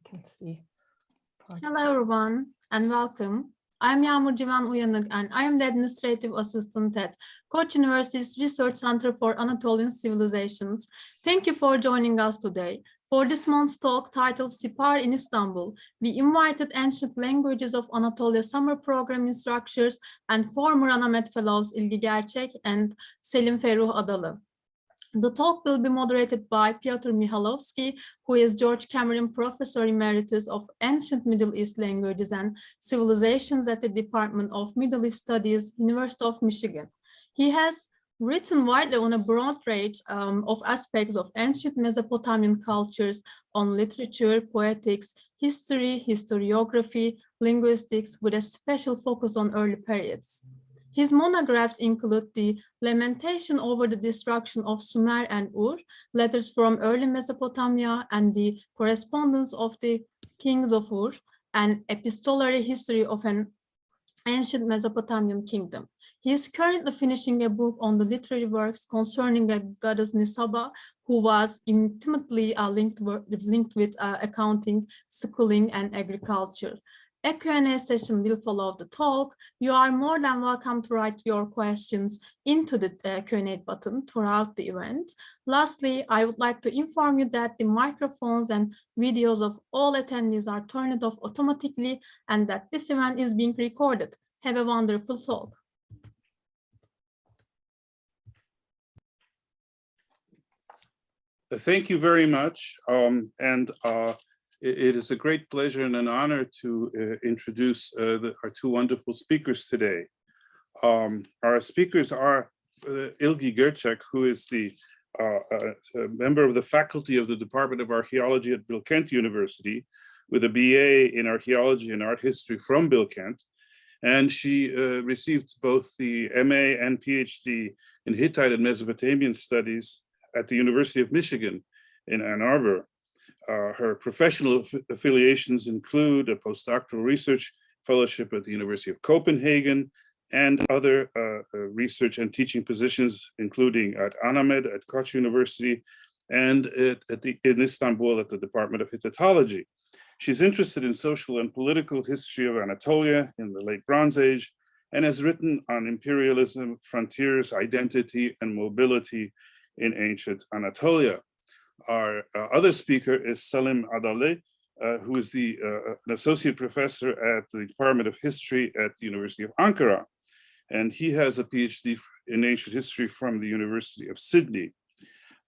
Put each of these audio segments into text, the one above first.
can see. Hello everyone and welcome. I'm Yağmur Civan Uyanık and I am the Administrative Assistant at Koç University's Research Center for Anatolian Civilizations. Thank you for joining us today. For this month's talk titled Sippar in Istanbul, we invited Ancient Languages of Anatolia Summer Program instructors and former ANAMED Fellows İlgi, Gerçek and Selim Adalı. The talk will be moderated by Piotr Michalowski, who is George Cameron Professor Emeritus of Ancient Middle East Languages and Civilizations at the Department of Middle East Studies, University of Michigan. He has written widely on a broad range of aspects of ancient Mesopotamian cultures on literature, poetics, history, historiography, linguistics, with a special focus on early periods. His monographs include the Lamentation over the Destruction of Sumer and Ur, Letters from Early Mesopotamia, and the Correspondence of the Kings of Ur, an epistolary history of an ancient Mesopotamian kingdom. He is currently finishing a book on the literary works concerning a goddess Nisaba, who was intimately linked with accounting, schooling, and agriculture. A Q&A session will follow the talk. You are more than welcome to write your questions into the Q&A button throughout the event. Lastly, I would like to inform you that the microphones and videos of all attendees are turned off automatically and that this event is being recorded. Have a wonderful talk. Thank you very much. It is a great pleasure and an honor to introduce our two wonderful speakers today. Our speakers are İlgi Gerçek, who is the member of the faculty of the Department of Archaeology at Bilkent University with a BA in Archaeology and Art History from Bilkent. And she received both the MA and PhD in Hittite and Mesopotamian Studies at the University of Michigan in Ann Arbor. Her professional affiliations include a postdoctoral research fellowship at the University of Copenhagen and other research and teaching positions, including at ANAMED at Koç University and in Istanbul at the Department of Hittitology. She's interested in social and political history of Anatolia in the late Bronze Age and has written on imperialism, frontiers, identity, and mobility in ancient Anatolia. Our other speaker is Selim Adalı, who is an associate professor at the Department of History at the University of Ankara. And he has a PhD in ancient history from the University of Sydney.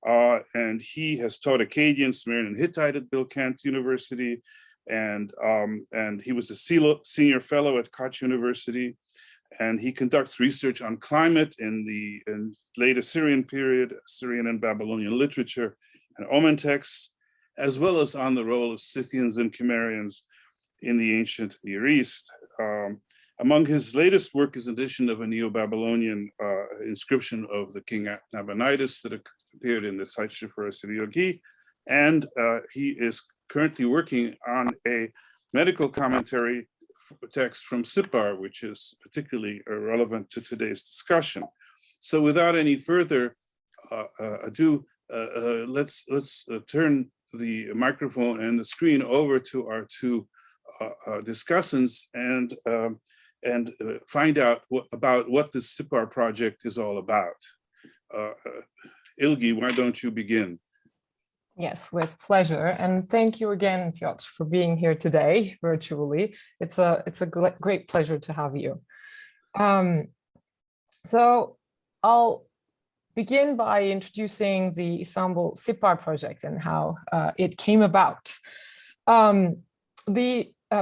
And he has taught Akkadian, Sumerian, and Hittite at Bilkent University. And he was a senior fellow at Koç University. And he conducts research on climate in the late Assyrian period, Assyrian and Babylonian literature, and Omen texts, as well as on the role of Scythians and Cimmerians in the ancient Near East. Among his latest work is an edition of a Neo-Babylonian inscription of the king Nabonidus that appeared in the Zeitschrift für Assyriology, and he is currently working on a medical commentary text from Sippar, which is particularly relevant to today's discussion. So without any further ado, let's turn the microphone and the screen over to our two discussants and find out about what the Sippar project is all about. İlgi, why don't you begin? Yes, with pleasure. And thank you again, Piotr, for being here today virtually. It's a great pleasure to have you. So I'll begin by introducing the Istanbul Sippar Project and how it came about.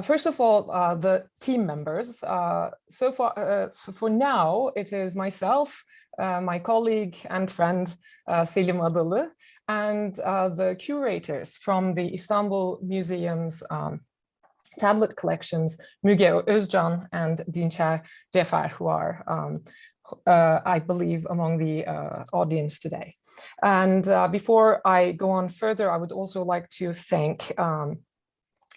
First of all, the team members. So for now, it is myself, my colleague and friend Selim Adalı, and the curators from the Istanbul Museums tablet collections, Müge Özcan and Dinçer Cefer, who are I believe, among the audience today. And before I go on further, I would also like to thank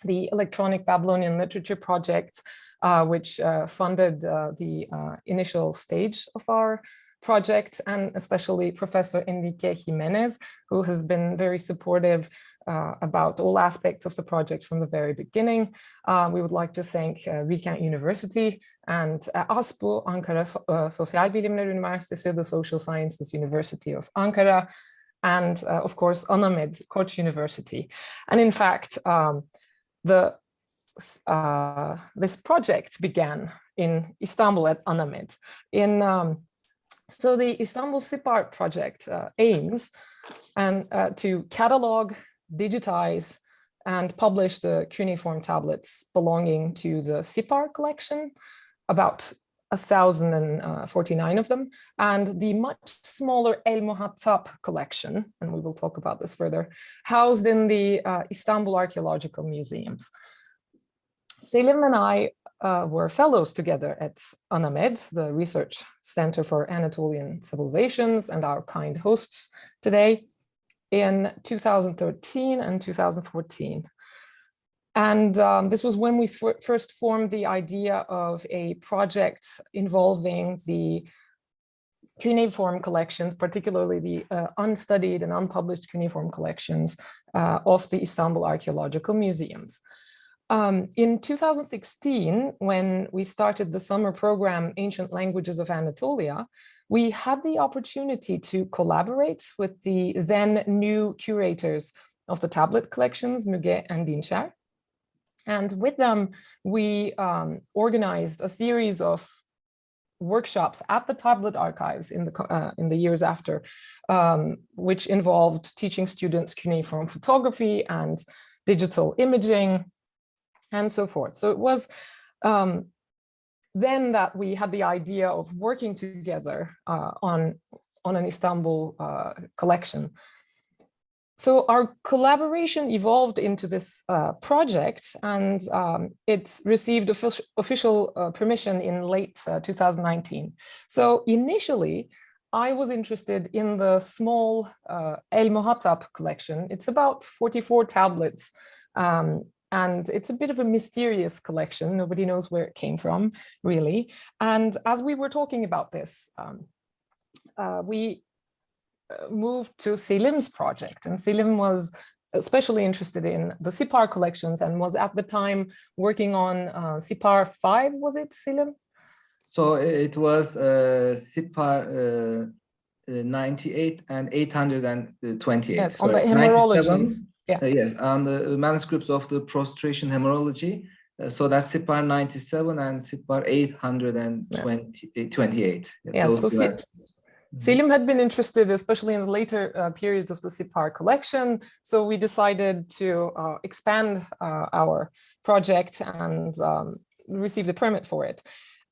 the Electronic Babylonian Literature Project, which funded the initial stage of our project, and especially Professor Enrique Jimenez, who has been very supportive about all aspects of the project from the very beginning. We would like to thank Bilkent University and ASPU, Ankara Sosyal Bilimler Üniversitesi, the Social Sciences University of Ankara, and of course, ANAMED, Koç University. And in fact, this project began in Istanbul at ANAMED. So the Istanbul Sippar Project aims to catalog, digitize, and publish the cuneiform tablets belonging to the Sippar collection, about 1,049 of them, and the much smaller El-Muhattap collection, and we will talk about this further, housed in the Istanbul Archaeological Museums. Selim and I were fellows together at ANAMED, the Research Center for Anatolian Civilizations, and our kind hosts today, in 2013 and 2014. And this was when we first formed the idea of a project involving the cuneiform collections, particularly the unstudied and unpublished cuneiform collections of the Istanbul Archaeological Museums. In 2016, when we started the summer program, Ancient Languages of Anatolia, we had the opportunity to collaborate with the then new curators of the tablet collections, Müge and Dinçer. And with them, we organized a series of workshops at the tablet archives in the years after, which involved teaching students cuneiform photography and digital imaging, and so forth. So it was then that we had the idea of working together on an Istanbul collection. So our collaboration evolved into this project, and it received official permission in late 2019. So initially, I was interested in the small El-Muhattap collection. It's about 44 tablets, and it's a bit of a mysterious collection. Nobody knows where it came from, really. And as we were talking about this, we moved to Selim's project, and Selim was especially interested in the Sippar collections and was at the time working on Sippar 5, was it, Selim? So it was Sippar 98 and 828. Yes, on the hemorrhages. Yeah. Yes, on the manuscripts of the prostration hemorrhology. So that's Sippar 97 and Sippar 828. Yes, so Selim had been interested, especially in the later periods of the Sippar collection. So we decided to expand our project and receive a permit for it.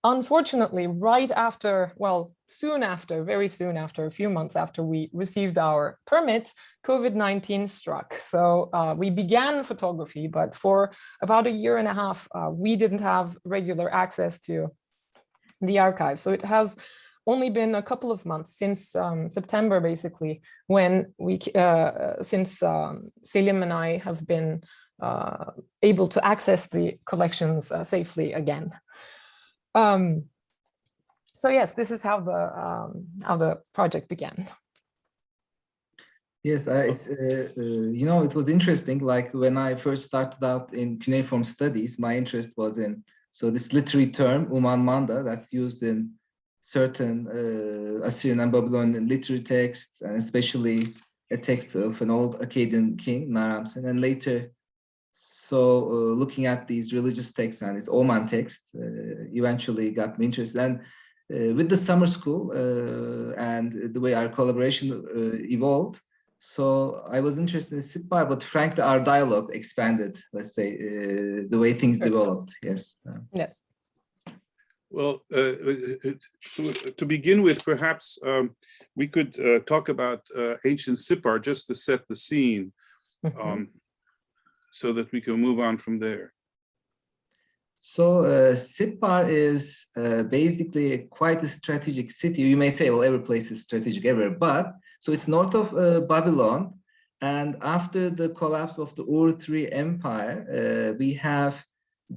Unfortunately, right after, well, soon after, very soon after, a few months after we received our permit, COVID-19 struck. So we began photography, but for about a year and a half, we didn't have regular access to the archive. So it has only been a couple of months since September, basically, when since Selim and I have been able to access the collections safely again. So yes, this is how the project began. Yes, you know, it was interesting. Like when I first started out in cuneiform studies, my interest was in this literary term Uman Manda that's used in certain Assyrian and Babylonian literary texts, and especially a text of an old Akkadian king, Naram-Sin, and later. So looking at these religious texts and its Oman text eventually got me interested. And with the summer school and the way our collaboration evolved, so I was interested in Sippar, but frankly, our dialogue expanded, let's say, the way things developed. Yes. Yes. Well, to begin with, perhaps we could talk about ancient Sippar just to set the scene. So that we can move on from there. So Sippar is basically quite a strategic city. You may say, well, every place is strategic everywhere, but so it's north of Babylon. And after the collapse of the Ur-3 Empire, we have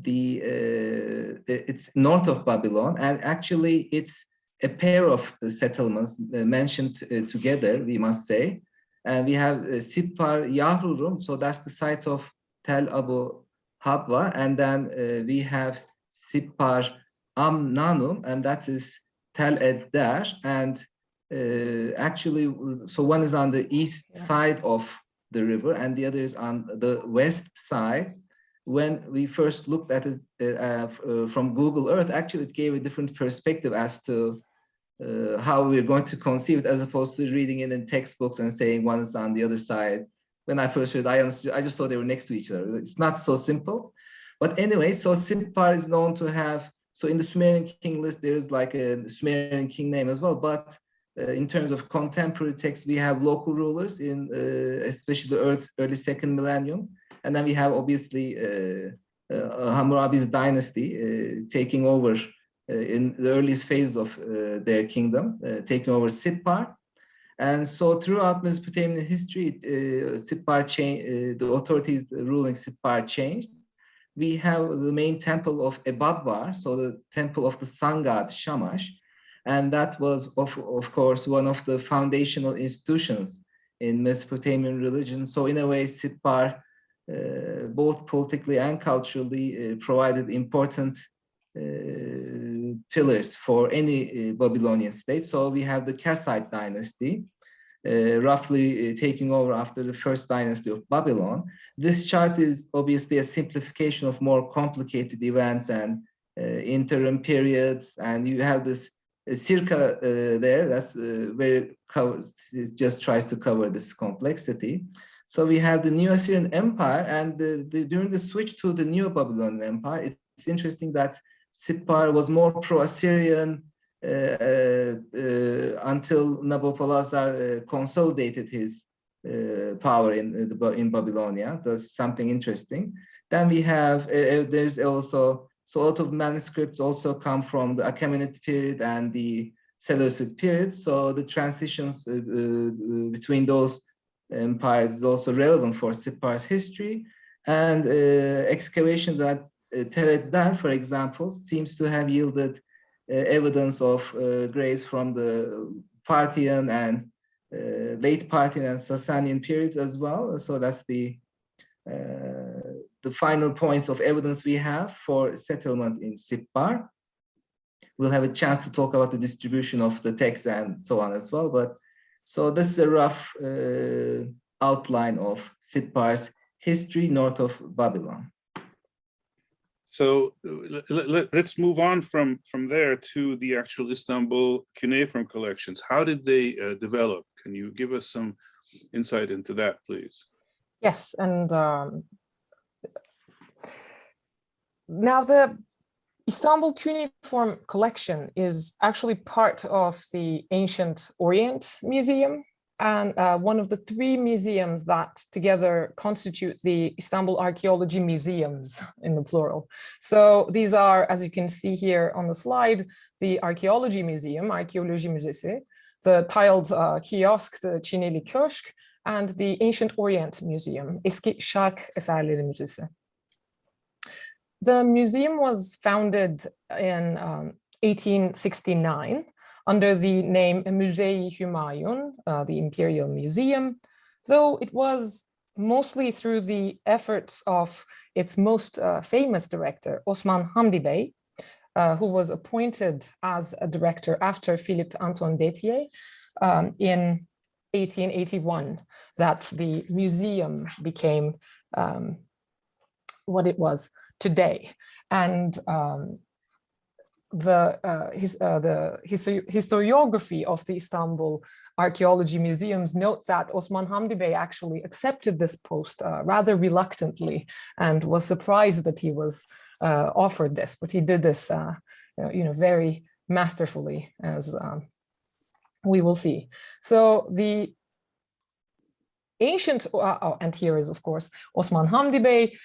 it's north of Babylon, and actually it's a pair of settlements mentioned together, we must say. And we have Sippar Yahrurum, so that's the site of Tel Abu Habbah. And then we have Sippar Amnanum, and that is Tel Edder. And actually, so one is on the east side of the river and the other is on the west side. When we first looked at it from Google Earth, actually it gave a different perspective as to how we're going to conceive it, as opposed to reading it in textbooks and saying one is on the other side. When I first read, I just thought they were next to each other. It's not so simple. But anyway, so Sippar is known to have, so in the Sumerian king list, there is like a Sumerian king name as well. But in terms of contemporary texts, we have local rulers in especially the early second millennium. And then we have obviously Hammurabi's dynasty taking over in the earliest phases of their kingdom, taking over Sippar. And so throughout Mesopotamian history, Sippar changed, the authorities ruling Sippar changed. We have the main temple of Ebabbar, so the temple of the sun god Shamash. And that was, of course, one of the foundational institutions in Mesopotamian religion. So in a way, Sippar, both politically and culturally, provided important pillars for any Babylonian state. So we have the Kassite dynasty, roughly taking over after the first dynasty of Babylon. This chart is obviously a simplification of more complicated events and interim periods. And you have this circa there, that's very covers, it just tries to cover this complexity. So we have the New Assyrian Empire, and during the switch to the New Babylonian Empire, it's interesting that Sippar was more pro-Assyrian until Nabopolassar consolidated his power in Babylonia. That's something interesting. Then we have, there's also, so a lot of manuscripts also come from the Achaemenid period and the Seleucid period. So the transitions between those empires is also relevant for Sippar's history. And excavations at Tel Edder, for example, seems to have yielded evidence of graves from the Parthian and late Parthian and Sasanian periods as well. So that's the final points of evidence we have for settlement in Sippar. We'll have a chance to talk about the distribution of the texts and so on as well. But so this is a rough outline of Sippar's history north of Babylon. So let's move on from there to the actual Istanbul cuneiform collections. How did they develop? Can you give us some insight into that, please? Yes, and now the Istanbul cuneiform collection is actually part of the Ancient Orient Museum, and one of the three museums that together constitute the Istanbul Archaeology Museums in the plural. So these are, as you can see here on the slide, the Archaeology Museum, Archaeology Müzesi, the tiled kiosk, the Çinili Köşk, and the Ancient Orient Museum, Eski Şark Eserleri Müzesi. The museum was founded in 1869 under the name Müze-i Hümayun, the Imperial Museum, though it was mostly through the efforts of its most famous director, Osman Hamdi Bey, who was appointed as a director after Philippe Antoine Détier in 1881, that the museum became what it was today. And the historiography of the Istanbul Archaeology Museums note that Osman Hamdi Bey actually accepted this post rather reluctantly and was surprised that he was offered this, but he did this very masterfully, as we will see. So the ancient, and here is of course Osman Hamdi Bey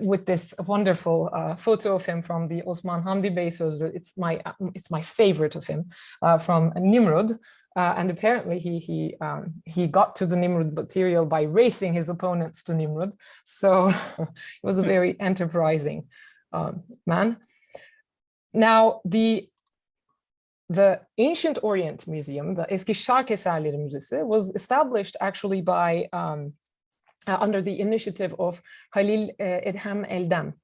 with this wonderful photo of him from the Osman Hamdi Bey. So it's my favorite of him from Nimrud, and apparently he got to the Nimrud material by racing his opponents to Nimrud. So he was a very enterprising man. Now The Ancient Orient Museum, the Eski Şark Eserleri Müzesi, was established actually by under the initiative of Halil Edhem Eldem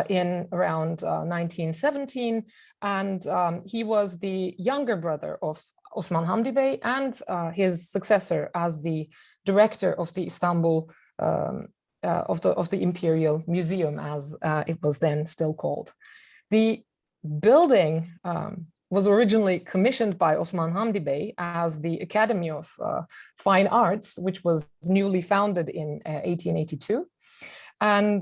in around 1917, and he was the younger brother of Osman Hamdi Bey and his successor as the director of the Istanbul of the Imperial Museum, as it was then still called. The building was originally commissioned by Osman Hamdi Bey as the Academy of Fine Arts, which was newly founded in 1882. And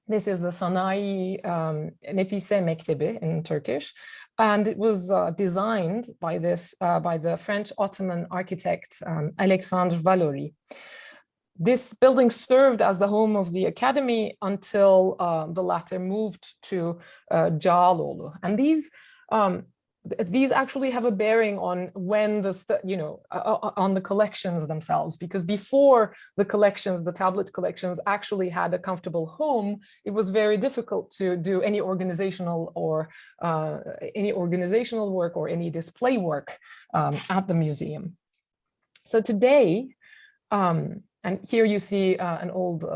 this is the Sanayi Nefise Mektebi in Turkish. And it was designed by the French Ottoman architect Alexandre Vallori. This building served as the home of the academy until the latter moved to Cağaloğlu. And these actually have a bearing on when on the collections themselves, because before the collections, the tablet collections actually had a comfortable home, it was very difficult to do any organizational work or any display work at the museum. So today, and here you see an old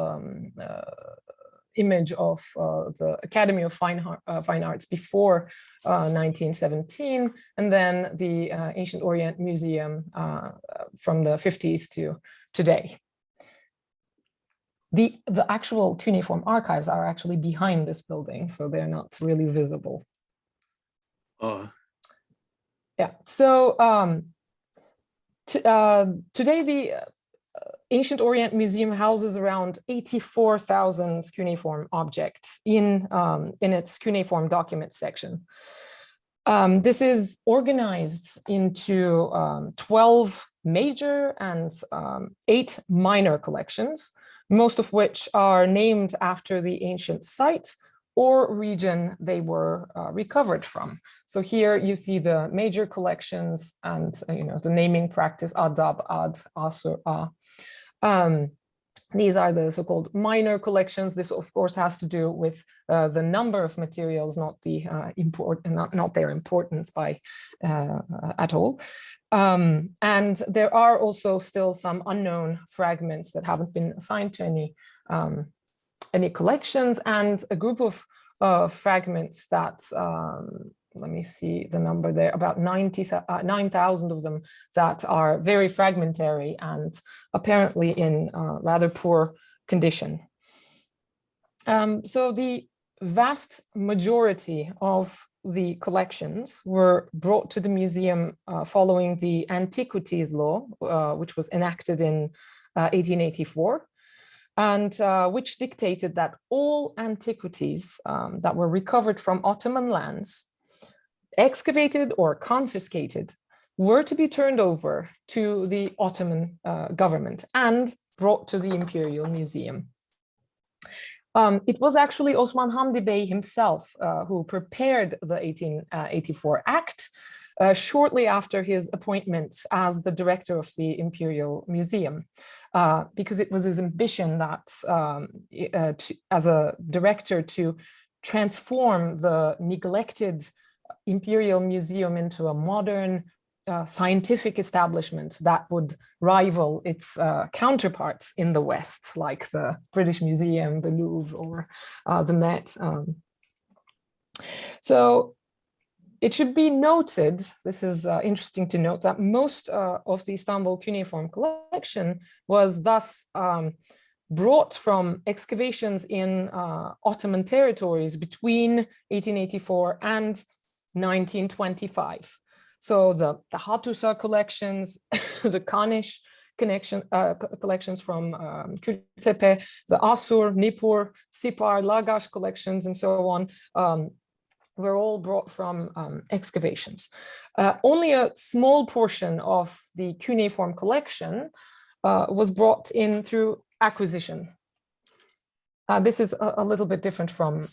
image of the Academy of Fine Arts before 1917, and then the Ancient Orient Museum from the 50s to today. The actual cuneiform archives are actually behind this building, so they're not really visible. Yeah, so today the Ancient Orient Museum houses around 84,000 cuneiform objects in its cuneiform document section. This is organized into 12 major and 8 minor collections, most of which are named after the ancient site or region they were recovered from. So here you see the major collections and the naming practice Adab, Ad, Asur, A. These are the so-called minor collections. This, of course, has to do with the number of materials, not the not their importance at all. And there are also still some unknown fragments that haven't been assigned to any collections, and a group of fragments that let me see the number there, about 9,000 of them that are very fragmentary and apparently in rather poor condition. So the vast majority of the collections were brought to the museum following the Antiquities Law, which was enacted in 1884. And which dictated that all antiquities that were recovered from Ottoman lands, excavated or confiscated, were to be turned over to the Ottoman government and brought to the Imperial Museum. It was actually Osman Hamdi Bey himself who prepared the 1884 Act shortly after his appointment as the director of the Imperial Museum, because it was his ambition that as a director to transform the neglected Imperial Museum into a modern scientific establishment that would rival its counterparts in the West, like the British Museum, the Louvre, or the Met. So it should be noted, this is interesting to note, that most of the Istanbul cuneiform collection was thus brought from excavations in Ottoman territories between 1884 and 1925. So the Hattusa collections, the Kanish collections from Kültepe, the Asur, Nippur, Sippar, Lagash collections, and so on, were all brought from excavations. Only a small portion of the cuneiform collection was brought in through acquisition. This is a little bit different from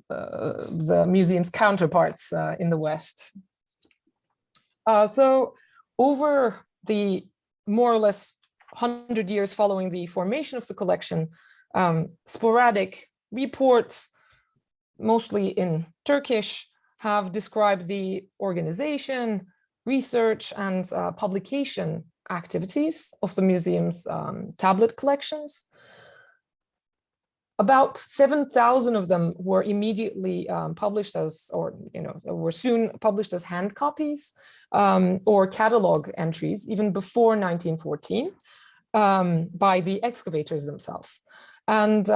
the museum's counterparts in the West. So over the more or less 100 years following the formation of the collection, sporadic reports, mostly in Turkish, have described the organization, research, and publication activities of the museum's tablet collections. About 7,000 of them were immediately published as, or were soon published as hand copies or catalog entries, even before 1914, by the excavators themselves. And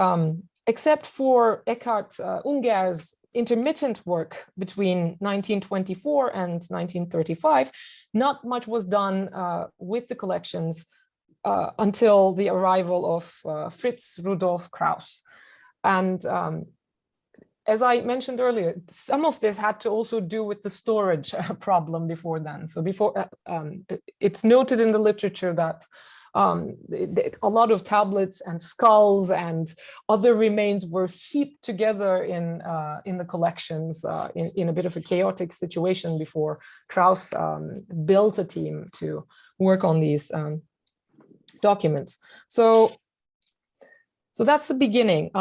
except for Eckhard Unger's intermittent work between 1924 and 1935, not much was done with the collections until the arrival of Fritz Rudolf Krauss. And as I mentioned earlier, some of this had to also do with the storage problem before then. So before, it's noted in the literature that a lot of tablets and skulls and other remains were heaped together in the collections in a bit of a chaotic situation before Krauss built a team to work on these documents. So that's the beginning.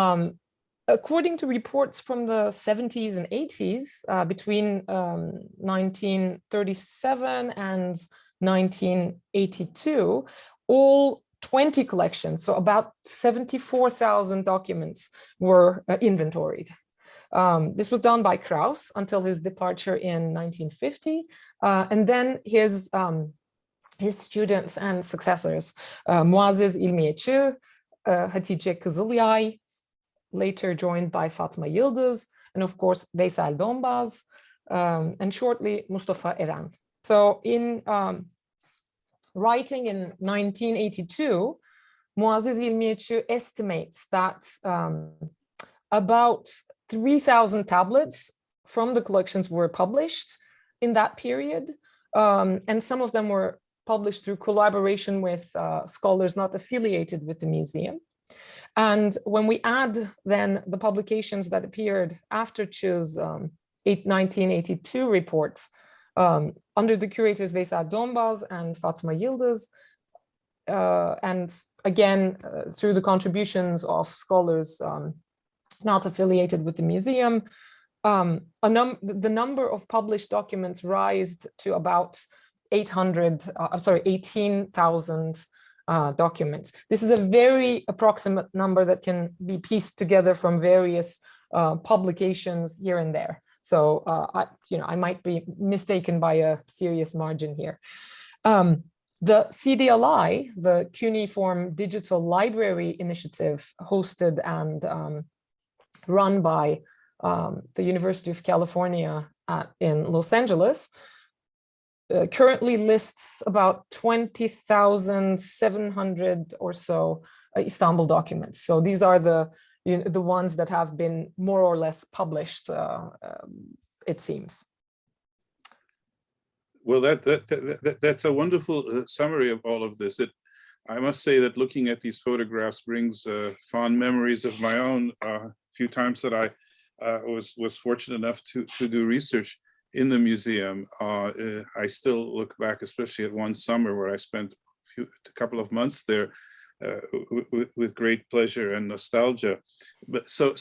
According to reports from the 70s and 80s, between 1937 and 1982, all 20 collections, so about 74,000 documents were inventoried. This was done by Krauss until his departure in 1950, and then his students and successors, Muazzez İlmiyeçi, Hatice Kızılyay, later joined by Fatma Yıldız, and of course Veysel Donbaz, and shortly Mustafa Eren. So in writing in 1982, Muazzez İlmiyeçi estimates that about 3,000 tablets from the collections were published in that period, and some of them were published through collaboration with scholars not affiliated with the museum. And when we add then the publications that appeared after Çığ's 1982 reports, under the curators Veysel Donbaz and Fatma Yıldız, and again through the contributions of scholars not affiliated with the museum, the number of published documents rised to about 18,000 documents. This is a very approximate number that can be pieced together from various publications here and there. So I might be mistaken by a serious margin here. The CDLI, the Cuneiform Digital Library Initiative, hosted and run by the University of California in Los Angeles, currently lists about 20,700 or so Istanbul documents. So these are the ones that have been more or less published, it seems. Well, that's a wonderful summary of all of this. I must say that looking at these photographs brings fond memories of my own few times that I was fortunate enough to do research in the museum. I still look back, especially at one summer where I spent a couple of months there with great pleasure and nostalgia. But so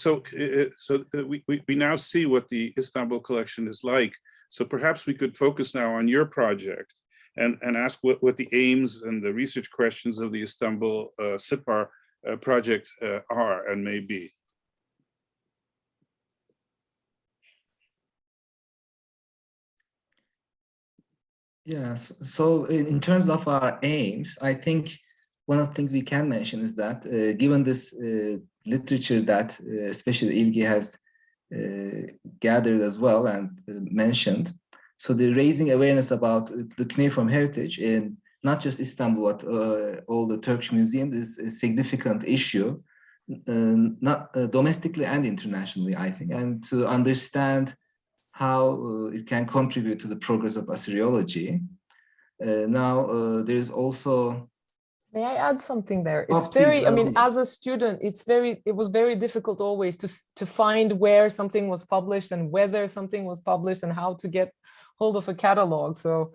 we now see what the Istanbul collection is like. So perhaps we could focus now on your project and ask what the aims and the research questions of the Istanbul Sippar project are and may be. Yes, so in terms of our aims, I think one of the things we can mention is that given this literature that especially İlgi has gathered as well and mentioned, so the raising awareness about the cuneiform heritage in not just Istanbul, but all the Turkish museums is a significant issue, not domestically and internationally, I think, and to understand how it can contribute to the progress of Assyriology. Now, there's also... May I add something there? It's very, I mean, as a student, it was very difficult always to find where something was published and whether something was published and how to get hold of a catalog. So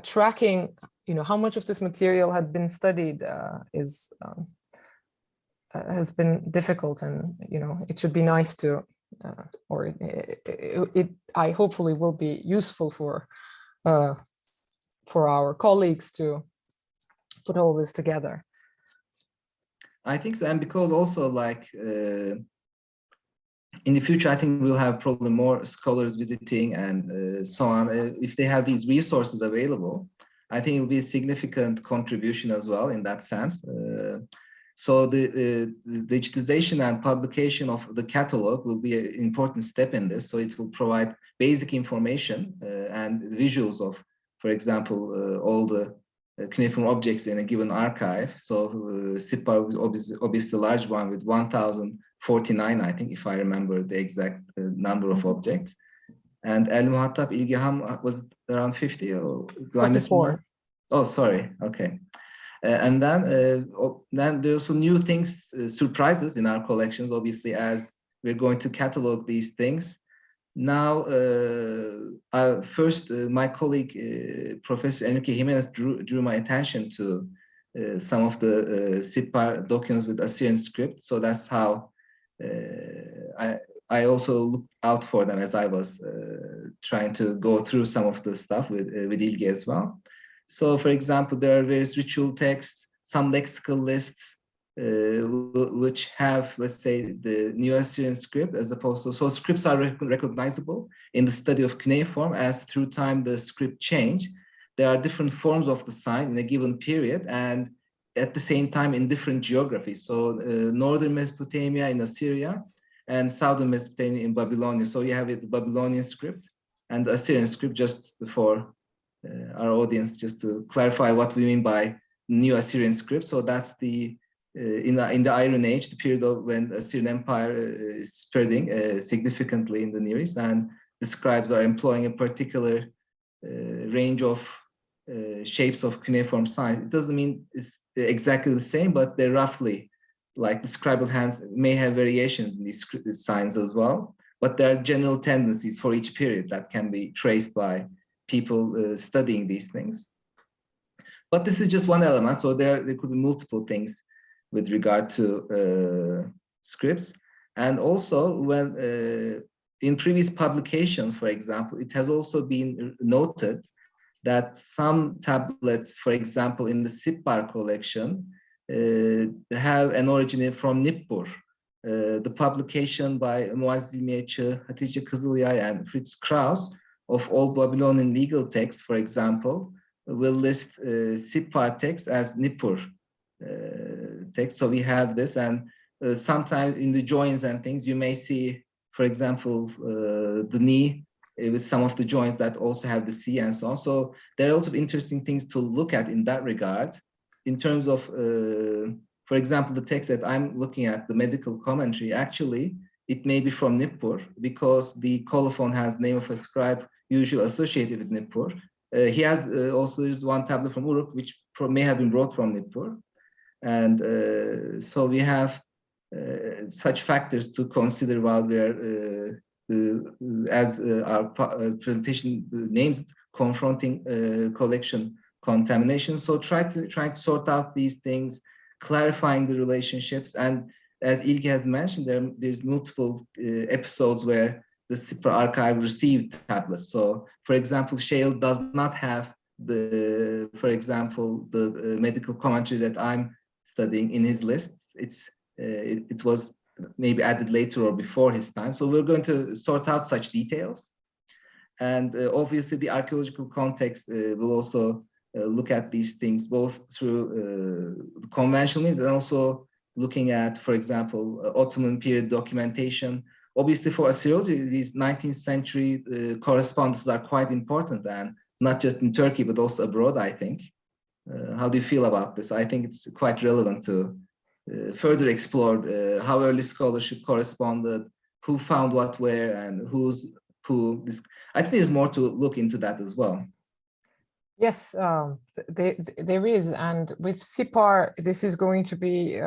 tracking, how much of this material had been studied has been difficult, and, it should be nice to or I hopefully will be useful for our colleagues to put all this together. I think so, and because also like in the future, I think we'll have probably more scholars visiting and so on. If they have these resources available, I think it'll be a significant contribution as well in that sense. So the digitization and publication of the catalog will be an important step in this. So it will provide basic information and visuals of, for example, all the cuneiform objects in a given archive. So Sippar was obviously a large one with 1,049, I think, if I remember the exact number of objects. And El-Muhattap, İlgi was around 50 or do I miss more? Oh, sorry. Okay. And then there's also new things, surprises in our collections, obviously, as we're going to catalog these things. Now, first, my colleague, Professor Enrique Jimenez, drew my attention to some of the Sippar documents with Assyrian script. So that's how I also looked out for them as I was trying to go through some of the stuff with İlgi as well. So, for example, there are various ritual texts, some lexical lists, which have, let's say, the Neo-Assyrian script as opposed to, so scripts are recognizable in the study of cuneiform as through time the script changed. There are different forms of the sign in a given period and at the same time in different geographies. So northern Mesopotamia in Assyria and southern Mesopotamia in Babylonia. So you have the Babylonian script and the Assyrian script, just for our audience, just to clarify what we mean by Neo-Assyrian script. So that's the in the Iron Age, the period of when the Assyrian Empire is spreading significantly in the Near East, and the scribes are employing a particular range of shapes of cuneiform signs. It doesn't mean it's exactly the same, but they're roughly like the scribal hands may have variations in these signs as well, but there are general tendencies for each period that can be traced by people studying these things. But this is just one element, so there could be multiple things with regard to scripts. And also when in previous publications, for example, it has also been noted that some tablets, for example, in the Sippar collection, have an origin from Nippur. The publication by Muazzez İlmiye, Hatice Kızılyay, and Fritz Kraus of Old Babylonian legal texts, for example, will list Sippar texts as Nippur text. So we have this, and sometimes in the joins and things, you may see, for example, the knee with some of the joints that also have the C and so on. So there are lots of interesting things to look at in that regard. In terms of, for example, the text that I'm looking at, the medical commentary, actually, it may be from Nippur because the colophon has name of a scribe usually associated with Nippur. He has also used one tablet from Uruk, which may have been brought from Nippur. And so we have such factors to consider while we are, as our presentation names, confronting collection contamination. So trying to sort out these things, clarifying the relationships. And as İlgi has mentioned, there's multiple episodes where the Sippar archive received tablets. So, for example, Shale does not have the, for example, the medical commentary that I'm studying in his lists. It was maybe added later or before his time. So we're going to sort out such details. And obviously the archaeological context will also look at these things both through conventional means and also looking at, for example, Ottoman period documentation. Obviously for Assyriology, these 19th century correspondences are quite important, and not just in Turkey, but also abroad, I think. How do you feel about this? I think it's quite relevant to further explore how early scholarship corresponded, who found what where, and who. I think there's more to look into that as well. Yes, there is, and with Sippar, this is going to be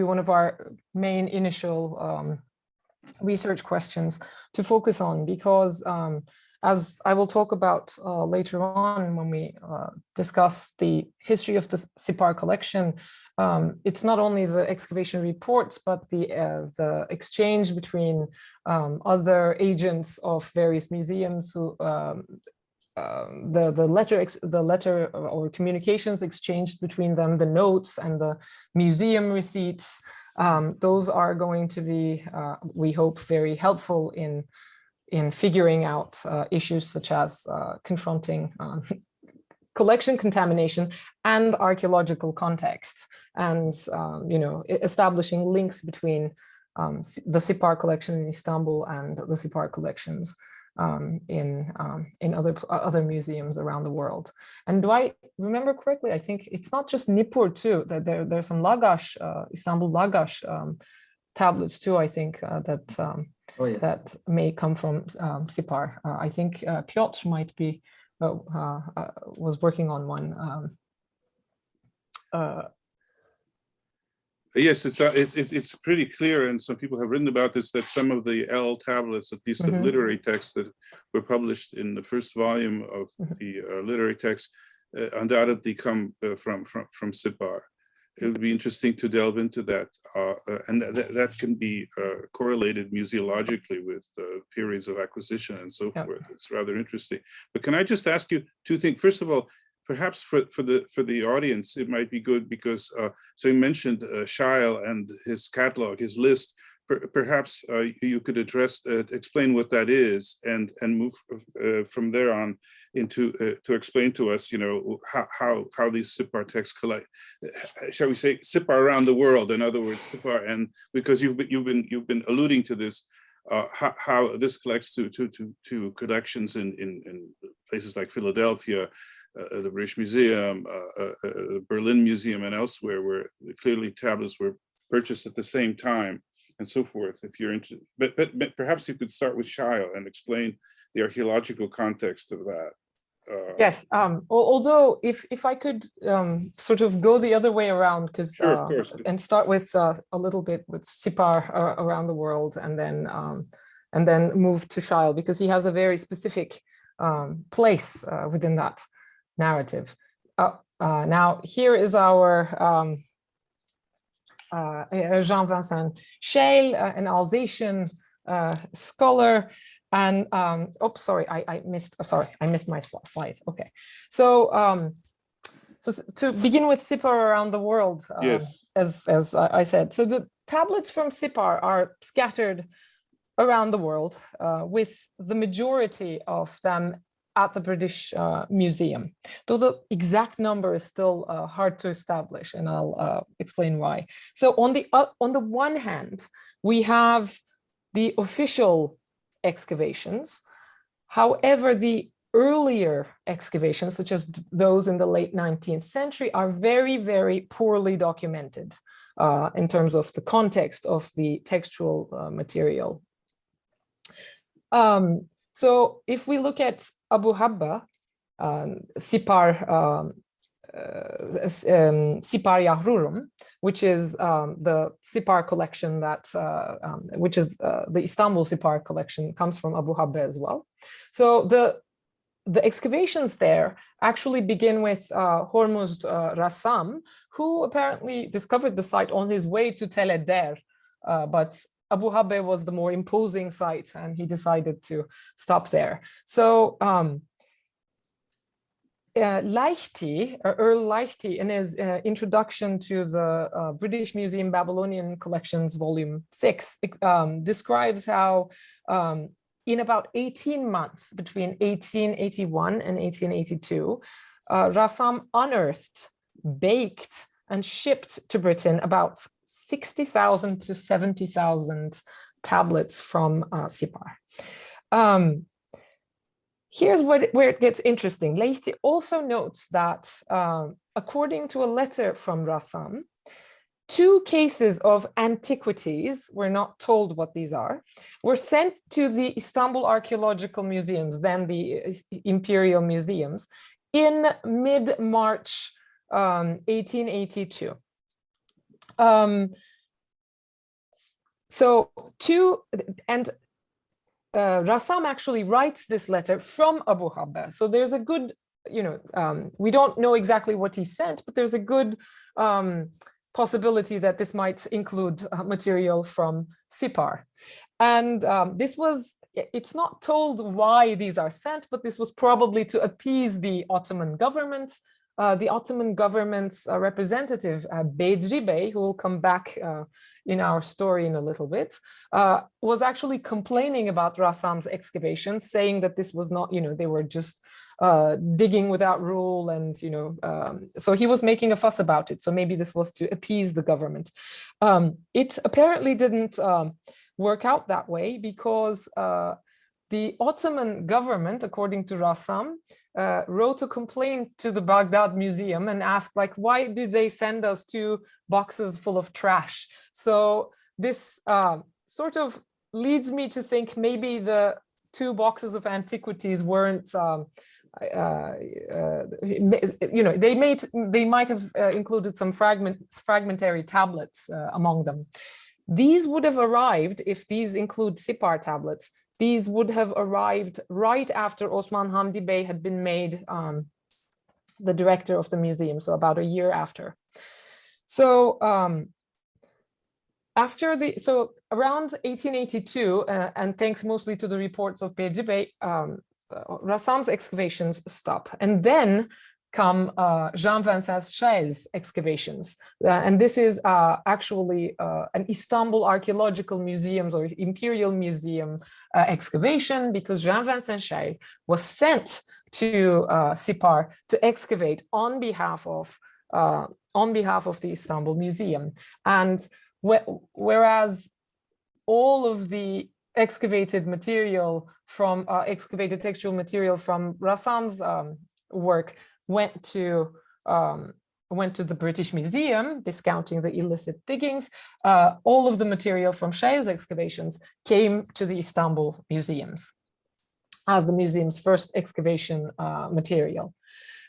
one of our main initial research questions to focus on, because as I will talk about later on when we discuss the history of the Sippar collection, it's not only the excavation reports, but the exchange between other agents of various museums who the letter or communications exchanged between them, the notes and the museum receipts. Those are going to be, we hope, very helpful in figuring out issues such as confronting collection contamination and archaeological context, and establishing links between the Sippar collection in Istanbul and the Sippar collections in other museums around the world. And do I remember correctly? I think it's not just Nippur too, that there's some Lagash, Istanbul Lagash tablets too, I think, that that may come from Sippar. I think Piotr might be was working on one. Yes, it's pretty clear, and some people have written about this, that some of the El tablets, at least the literary texts that were published in the first volume of the literary text, undoubtedly come from Sippar. It would be interesting to delve into that, and that can be correlated museologically with periods of acquisition and so forth. It's rather interesting. But can I just ask you two things? First of all, perhaps for the audience, it might be good because so you mentioned Scheil and his catalog, his list. Perhaps you could explain what that is, and move from there on into to explain to us, how these Sippar texts collect, shall we say, Sippar around the world. In other words, Sippar, and because you've been alluding to this, how this collects to collections in places like Philadelphia, the British Museum, the Berlin Museum, and elsewhere, where clearly tablets were purchased at the same time, and so forth. If you're interested, but perhaps you could start with Scheil and explain the archaeological context of that. Yes, although if I could sort of go the other way around, because sure, of course, and start with a little bit with Sippar around the world, and then move to Scheil, because he has a very specific place within that narrative. Now here is our Jean-Vincent Scheil, an Alsatian scholar, and sorry, I missed my slide. Okay, so so to begin with Sippar around the world, yes, as I said, so the tablets from Sippar are scattered around the world, with the majority of them at the British Museum, though the exact number is still hard to establish, and I'll explain why. So on the one hand, we have the official excavations. However, the earlier excavations, such as those in the late 19th century, are very, very poorly documented in terms of the context of the textual material. So if we look at Abu Habbah, Sippar Yahrurum, which is the Sippar collection that, which is the Istanbul Sippar collection, comes from Abu Habbah as well. So the excavations there actually begin with Hormuzd Rassam, who apparently discovered the site on his way to Tel Eder, but Abu Habbah was the more imposing site, and he decided to stop there. So Leichty, Earl Leichty, in his introduction to the British Museum Babylonian Collections, Volume 6, describes how in about 18 months, between 1881 and 1882, Rassam unearthed, baked, and shipped to Britain about 60,000 to 70,000 tablets from Sippar. Here's where it gets interesting. Leichty also notes that according to a letter from Rassam, 2 cases of antiquities, we're not told what these are, were sent to the Istanbul Archaeological Museums, then the Imperial Museums, in mid-March 1882. Rassam actually writes this letter from Abu Habbah. So there's a good, we don't know exactly what he sent, but there's a good possibility that this might include material from Sippar. And it's not told why these are sent, but this was probably to appease the Ottoman government. The Ottoman government's representative, Bedri Bey, who will come back in our story in a little bit, was actually complaining about Rassam's excavations, saying that this was not, they were just digging without rule, and so he was making a fuss about it. So maybe this was to appease the government. It apparently didn't work out that way, because the Ottoman government, according to Rassam, wrote a complaint to the Baghdad Museum and asked, like, why did they send us 2 boxes full of trash? So this sort of leads me to think maybe the 2 boxes of antiquities weren't, they might have included some fragmentary tablets among them. These would have arrived, if these include Sippar tablets, these would have arrived right after Osman Hamdi Bey had been made the director of the museum, so about a year after. So around 1882, and thanks mostly to the reports of Bedri Bey, Rassam's excavations stop, and then come Jean-Vincent Chail's excavations. And this is actually an Istanbul Archaeological Museums or Imperial Museum excavation, because Jean-Vincent Chail was sent to Sippar to excavate on behalf of the Istanbul Museum. And whereas all of the excavated material from excavated textual material from Rassam's work went to the British Museum, discounting the illicit diggings, all of the material from Chail's excavations came to the Istanbul Museums as the museum's first excavation material.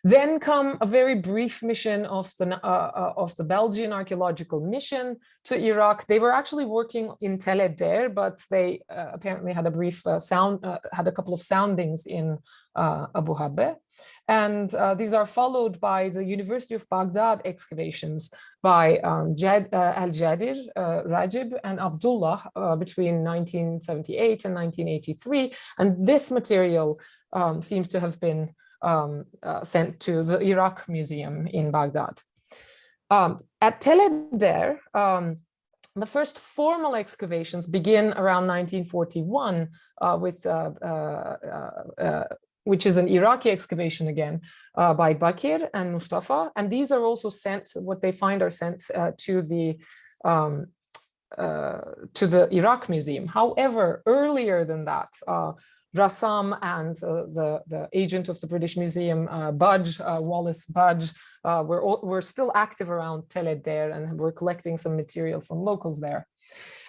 Then come a very brief mission of the Belgian archaeological mission to Iraq. They were actually working in Tel Eder, but they apparently had a brief had a couple of soundings in Abu Habbah. And these are followed by the University of Baghdad excavations by Al-Jadir, Rajib, and Abdullah between 1978 and 1983. And this material seems to have been sent to the Iraq Museum in Baghdad. At Tel Eder, the first formal excavations begin around 1941 which is an Iraqi excavation again by Bakir and Mustafa. And these are also sent, what they find are sent to the Iraq Museum. However, earlier than that, Rassam and the agent of the British Museum, Budge, Wallace Budge, were still active around Tel Eder and were collecting some material from locals there.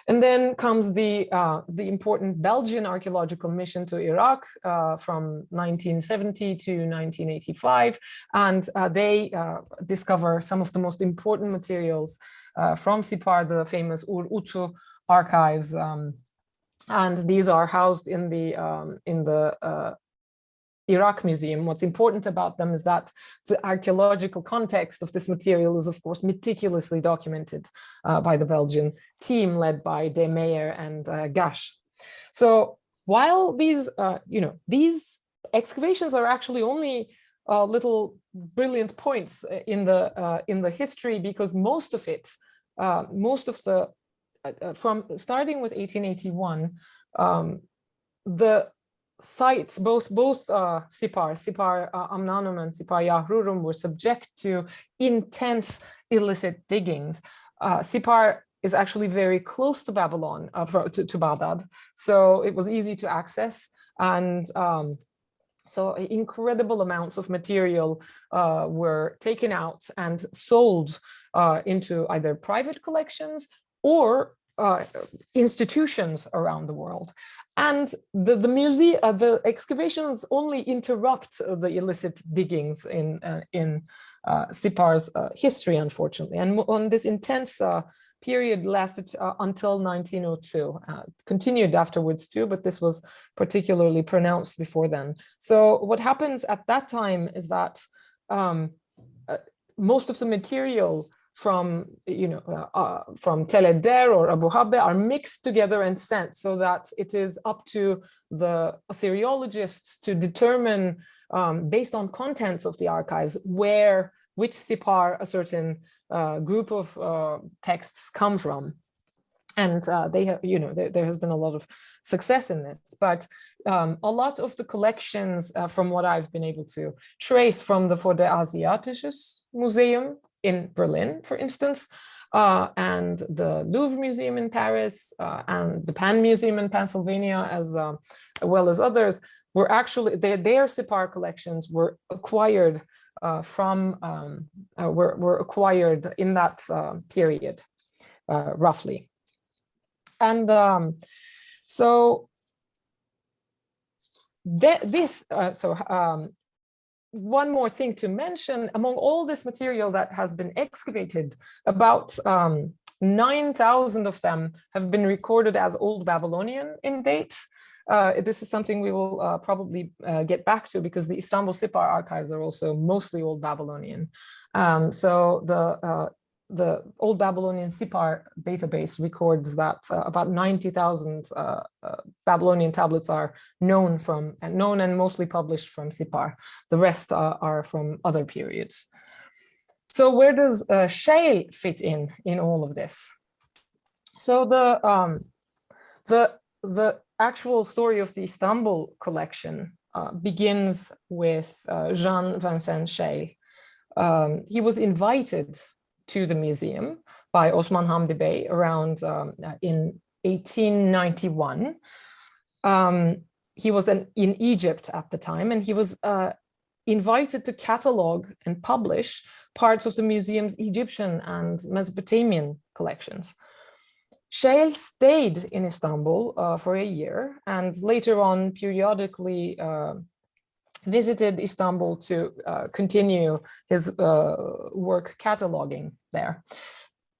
And then comes the important Belgian archaeological mission to Iraq from 1970 to 1985. And they discover some of the most important materials from Sippar, the famous Ur-Utu archives. And these are housed in the Iraq Museum. What's important about them is that the archaeological context of this material is, of course, meticulously documented by the Belgian team led by De Meyer and Gash. So while these, these excavations are actually only little brilliant points in the history, because most of the from starting with 1881, the sites, both Sippar Amnanum and Sippar Yahrurum, were subject to intense illicit diggings. Sippar is actually very close to Babylon, to Baghdad, so it was easy to access, and so incredible amounts of material were taken out and sold into either private collections or institutions around the world. And the excavations only interrupt the illicit diggings in Sippar's history, unfortunately. And on this intense period lasted until 1902, continued afterwards too, but this was particularly pronounced before then. So what happens at that time is that most of the material from, from Tel Eder or Abu Habbah are mixed together and sent, so that it is up to the Assyriologists to determine, based on contents of the archives, which Sippar a certain group of texts come from. And there has been a lot of success in this, but a lot of the collections, from what I've been able to trace from the Vorderasiatisches Museum in Berlin, for instance, and the Louvre Museum in Paris, and the Pan Museum in Pennsylvania, as well as others, were actually their Sippar collections were acquired were acquired in that period, roughly. And so one more thing to mention, among all this material that has been excavated, about 9,000 of them have been recorded as Old Babylonian in date. This is something we will probably get back to, because the Istanbul Sippar archives are also mostly Old Babylonian. So the Old Babylonian Sippar database records that about 90,000 Babylonian tablets are known and mostly published from Sippar. The rest are from other periods. So where does shale fit in all of this? So the actual story of the Istanbul collection begins with Jean-Vincent Scheil. He was invited to the museum by Osman Hamdi Bey around in 1891. He was in Egypt at the time, and he was invited to catalogue and publish parts of the museum's Egyptian and Mesopotamian collections. Scheil stayed in Istanbul for a year, and later on periodically visited Istanbul to continue his work cataloging there.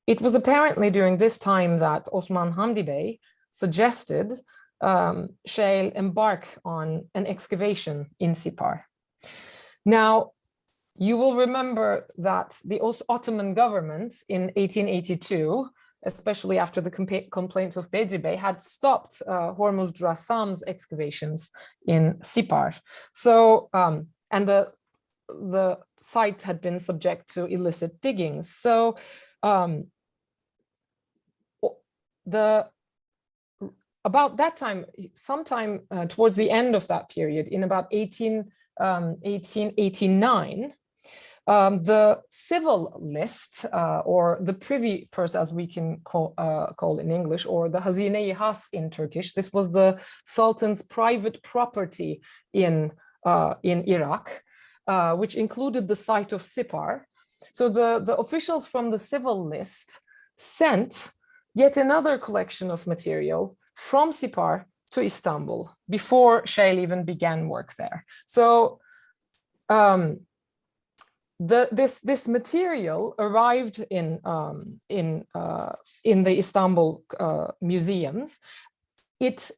It was apparently during this time that Osman Hamdi Bey suggested Scheil embark on an excavation in Sippar. Now, you will remember that the Ottoman government in 1882, especially after the complaints of Bedri Bey, had stopped Hormuz Rassam's excavations in Sippar. So, and the site had been subject to illicit diggings. So, about that time, sometime towards the end of that period, in about 1889, the civil list, or the privy purse, as we can call in English, or the Hazine-i Has in Turkish. This was the Sultan's private property in Iraq, which included the site of Sippar. So the officials from the civil list sent yet another collection of material from Sippar to Istanbul before Scheil even began work there. So this material arrived in the Istanbul museums. It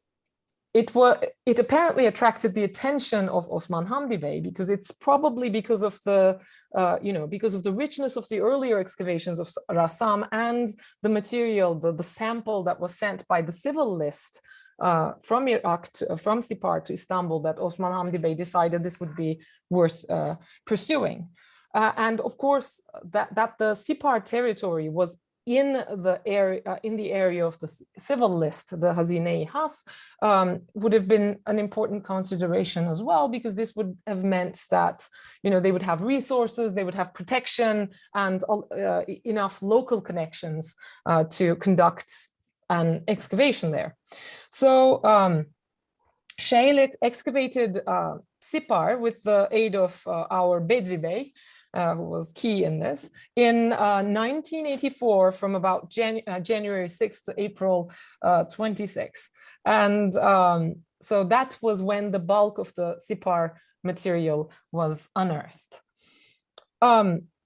apparently attracted the attention of Osman Hamdi Bey, because it's probably because of the richness of the earlier excavations of Rassam and the material, the sample that was sent by the civil list from Iraq from Sippar to Istanbul, that Osman Hamdi Bey decided this would be worth pursuing. And of course, that the Sippar territory was in the area of the civil list, the Hazine-i Has, would have been an important consideration as well, because this would have meant that they would have resources, they would have protection, and enough local connections to conduct an excavation there. So Scheil excavated Sippar with the aid of our Bedri Bey, who was key in this, in 1984, from about January 6 to April 26. And so that was when the bulk of the Sippar material was unearthed.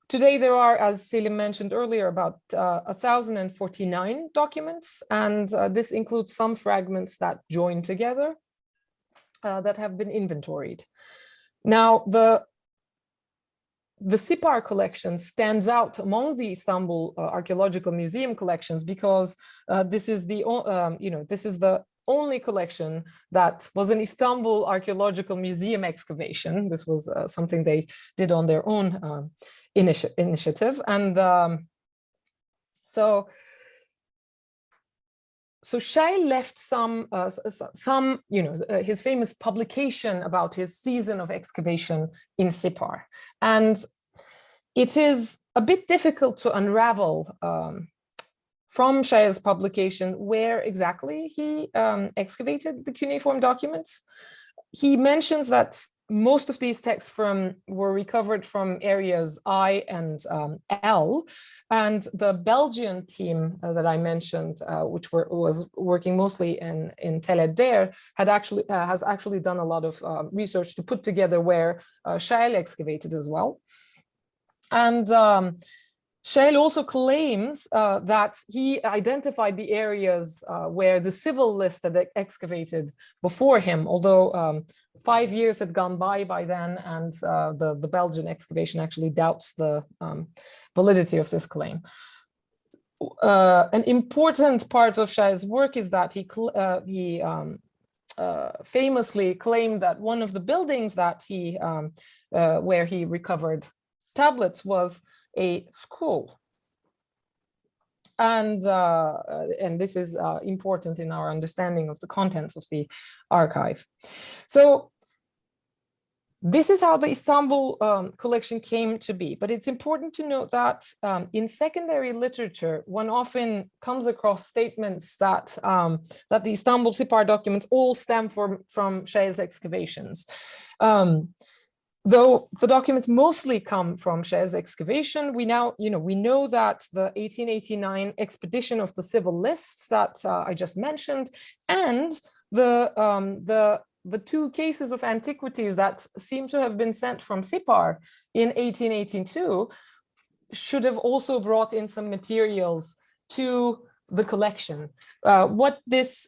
Today there are, as Selim mentioned earlier, about 1,049 documents, and this includes some fragments that join together that have been inventoried. Now, the Sippar collection stands out among the Istanbul Archaeological Museum collections because this is the only collection that was an Istanbul Archaeological Museum excavation. This was something they did on their own initiative, and so Şail left some, his famous publication about his season of excavation in Sippar. And it is a bit difficult to unravel from Şail's publication where exactly he excavated the cuneiform documents. He mentions that most of these texts were recovered from areas I and L, and the Belgian team that I mentioned, which was working mostly in Tel Eder, has actually done a lot of research to put together where Şail excavated as well. And Şail also claims that he identified the areas where the civil list had excavated before him, although 5 years had gone by then, and the Belgian excavation actually doubts the validity of this claim. An important part of Şail's work is that he famously claimed that one of the buildings that where he recovered tablets was a school. And this is important in our understanding of the contents of the archive. So this is how the Istanbul collection came to be. But it's important to note that in secondary literature, one often comes across statements that the Istanbul Sippar documents all stem from Şail's excavations. Though the documents mostly come from Şail's excavation, we know that the 1889 expedition of the civil lists that I just mentioned, and the two cases of antiquities that seem to have been sent from Sippar in 1882 should have also brought in some materials to the collection. What this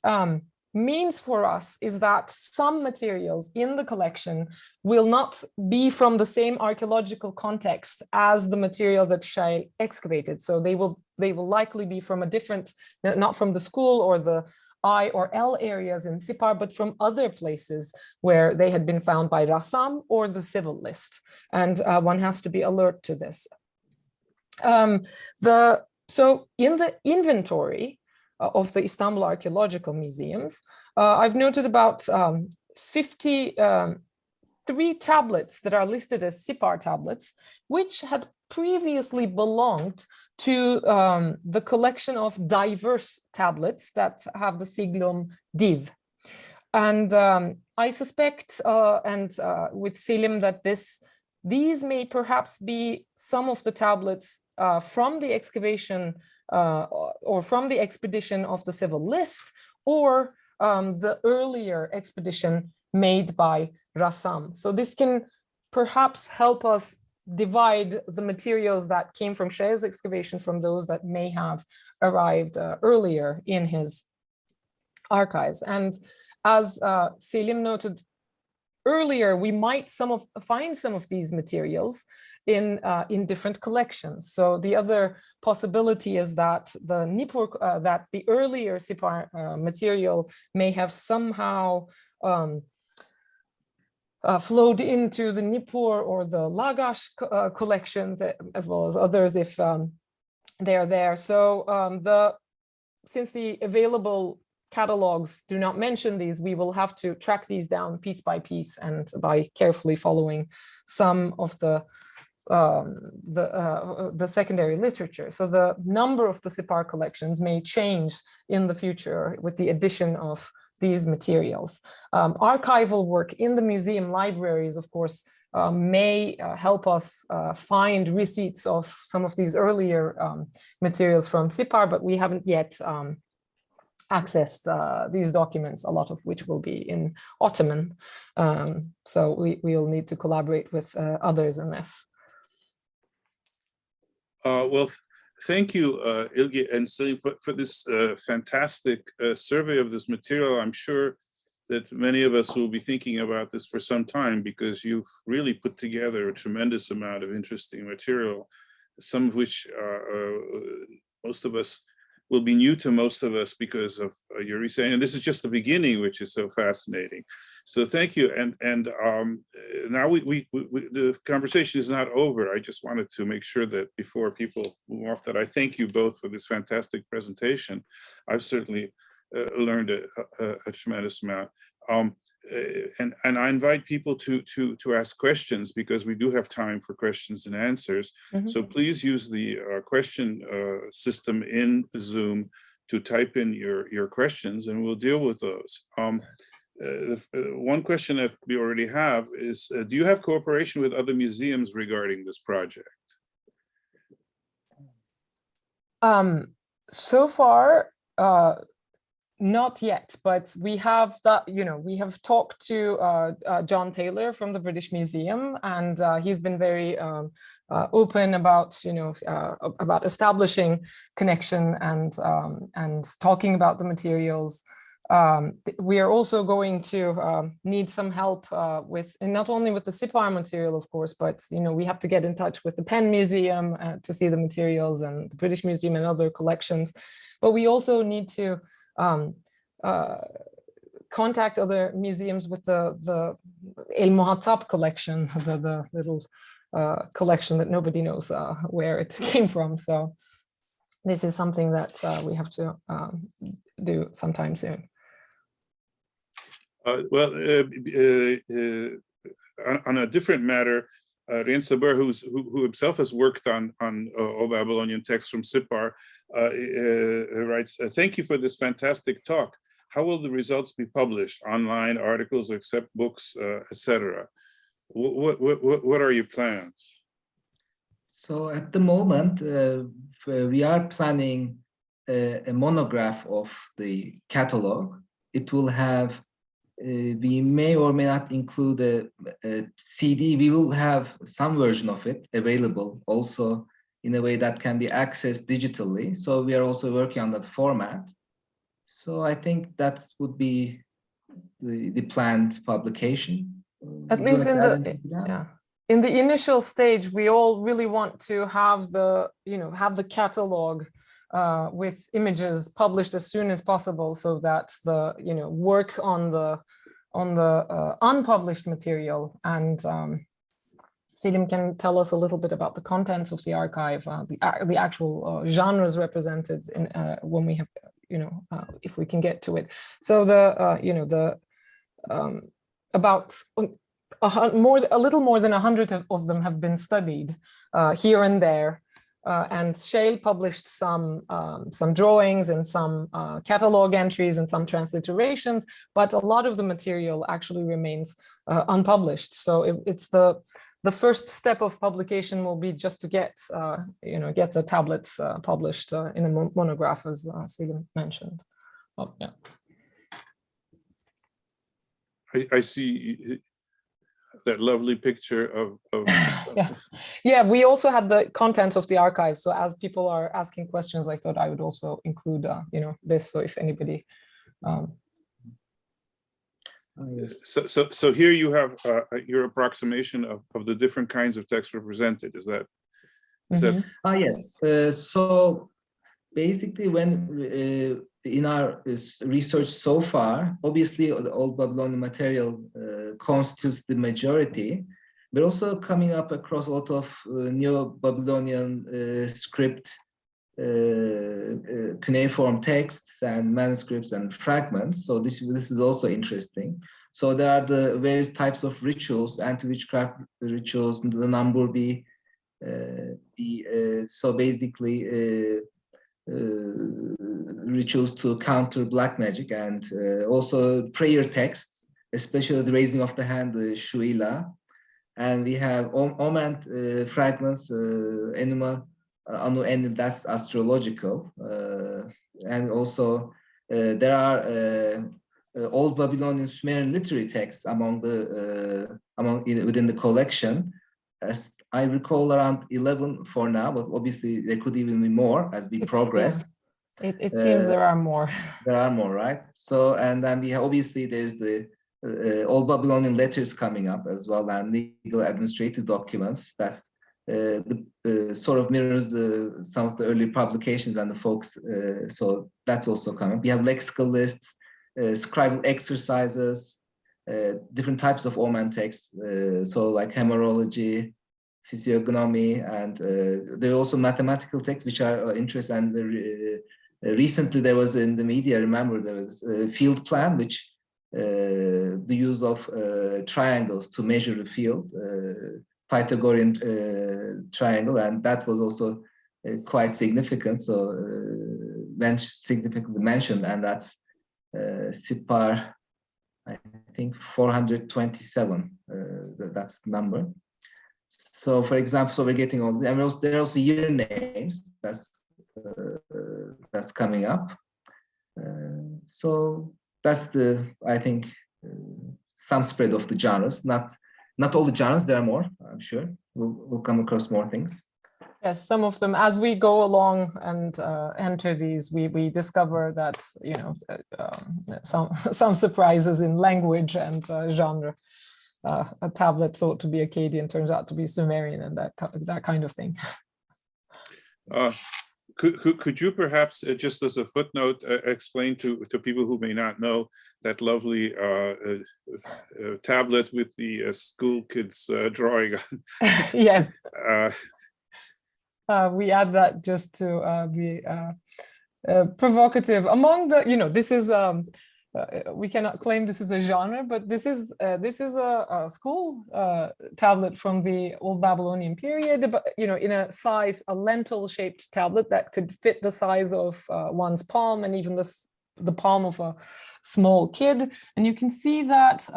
means for us is that some materials in the collection will not be from the same archaeological context as the material that Şail excavated. So they will likely be from a different, not from the school or the I or L areas in Sippar, but from other places where they had been found by Rassam or the civil list. And one has to be alert to this. So in the inventory of the Istanbul Archaeological Museums, I've noted about 53 tablets that are listed as Sippar tablets, which had previously belonged to the collection of diverse tablets that have the siglum div. And I suspect, with Selim, that these may perhaps be some of the tablets from the excavation or from the expedition of the civil list, or the earlier expedition made by Rassam. So this can perhaps help us divide the materials that came from Şail's excavation from those that may have arrived earlier in his archives. And as Selim noted earlier, we might find some of these materials in different collections. So the other possibility is that the earlier Sippar material may have somehow flowed into the Nippur or the Lagash collections, as well as others if they're there. So since the available catalogs do not mention these, we will have to track these down piece by piece and by carefully following some of the secondary literature. So the number of the Sippar collections may change in the future with the addition of these materials. Archival work in the museum libraries, of course, may help us find receipts of some of these earlier materials from Sippar, but we haven't yet accessed these documents, a lot of which will be in Ottoman. So we'll need to collaborate with others in this. Well, thank you, Ilgi and Selim, for this fantastic survey of this material. I'm sure that many of us will be thinking about this for some time, because you've really put together a tremendous amount of interesting material, some of which most of us will be new to most of us because of your research. And this is just the beginning, which is so fascinating. So thank you. And now the conversation is not over. I just wanted to make sure that before people move off, that I thank you both for this fantastic presentation. I've certainly learned a tremendous amount. And I invite people to ask questions, because we do have time for questions and answers. Mm-hmm. So please use the question system in Zoom to type in your questions, and we'll deal with those. One question that we already have is, do you have cooperation with other museums regarding this project? So far, not yet, but we have that, we have talked to John Taylor from the British Museum, and he's been very open about, about establishing connection and talking about the materials. We are also going to need some help with, and not only with the Sippar material, of course, but we have to get in touch with the Penn Museum to see the materials, and the British Museum and other collections. But we also need to contact other museums with the El-Muhattap collection, the little collection that nobody knows where it came from. So this is something that we have to do sometime soon. Well, on a different matter, Rien Saber, who himself has worked on Old Babylonian texts from Sippar, writes, "Thank you for this fantastic talk. How will the results be published? Online, articles, except books, etc.? What are your plans?" So at the moment, we are planning a monograph of the catalog. It will have, we may or may not include a CD. We will have some version of it available also in a way that can be accessed digitally. So we are also working on that format. So I think that would be the planned publication. At least in the initial stage, we all really want to have the, have the catalog with images published as soon as possible, so that the, work on the unpublished material, and Selim can tell us a little bit about the contents of the archive, the actual genres represented in when we have, if we can get to it. So the about a little more than 100 of them have been studied here and there, and Shale published some drawings and some catalog entries and some transliterations, but a lot of the material actually remains unpublished. So it's the first step of publication will be just to get get the tablets published in a monograph, as Selim mentioned. Oh, yeah. I see that lovely picture of yeah, we also had the contents of the archive. So as people are asking questions, I thought I would also include this, so if anybody So here you have your approximation of the different kinds of text represented. Is that yes. So basically, when in our research so far, obviously the Old Babylonian material constitutes the majority, but also coming up across a lot of Neo-Babylonian script, cuneiform texts and manuscripts and fragments. So this is also interesting. So there are the various types of rituals, anti-witchcraft rituals, the number B, so basically rituals to counter black magic, and also prayer texts, especially the raising of the hand, the Shuila. And we have Omand fragments, Enuma, Anu Enlil, that's astrological. And also there are Old Babylonian Sumerian literary texts among within the collection. As I recall, around 11 for now, but obviously there could even be more as we progress. It seems there are more. There are more, right? So, and then we have, obviously there's the Old Babylonian letters coming up as well, and legal administrative documents. That's sort of mirrors some of the early publications and the folks. So that's also coming. We have lexical lists, scribal exercises, different types of Oman texts. So like hemorrhology, physiognomy, and there are also mathematical texts which are interesting. And recently there was in the media, remember, there was a field plan, which the use of triangles to measure the field, Pythagorean triangle, and that was also quite significant. So significantly mentioned, and that's Sippar, I think 427. That's the number. So, for example, so we're getting all. There are also year names. That's coming up. So that's I think some spread of the genres. Not all the genres. There are more. I'm sure we'll come across more things. Yes, some of them, as we go along and enter these, we discover that, you know, some surprises in language and genre. A tablet thought to be Akkadian turns out to be Sumerian, and that kind of thing. Could you perhaps, just as a footnote, explain to people who may not know that lovely tablet with the school kids drawing on? Yes. We add that just to be provocative. Among the, you know, this is we cannot claim this is a genre, but this is a school tablet from the Old Babylonian period, but, you know, in a size, a lentil-shaped tablet that could fit the size of one's palm and even the palm of a small kid. And you can see that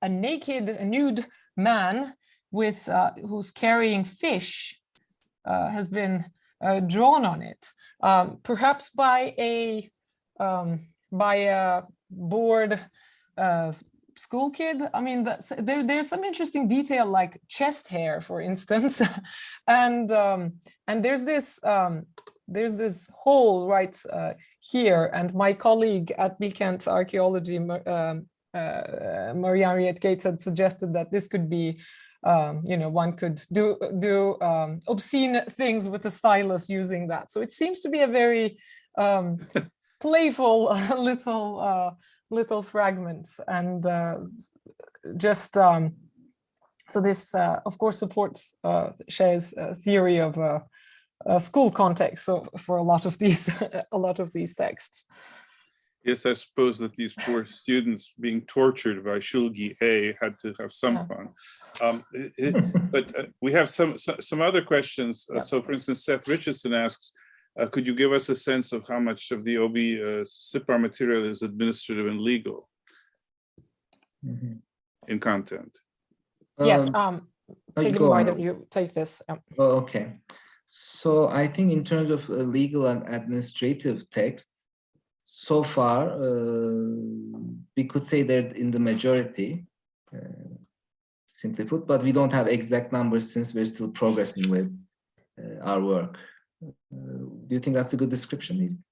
a nude man with who's carrying fish has been drawn on it, perhaps by a bored school kid. I mean, there's some interesting detail, like chest hair, for instance, and there's this hole right here. And my colleague at Bilkent Archaeology, Marie-Henriette Gates, had suggested that this could be, you know, one could do obscene things with a stylus using that. So it seems to be a very playful little fragment, and so this of course supports Shay's theory of a school context. So for a lot of these texts. Yes, I suppose that these poor students being tortured by Shulgi A had to have some fun. But we have some other questions. So, for instance, Seth Richardson asks, could you give us a sense of how much of the OB Sippar material is administrative and legal in content? Yes, Selim, why don't you take this? Oh, okay. So I think in terms of legal and administrative texts, so far we could say they're in the majority, simply put, but we don't have exact numbers since we're still progressing with our work. Do you think that's a good description?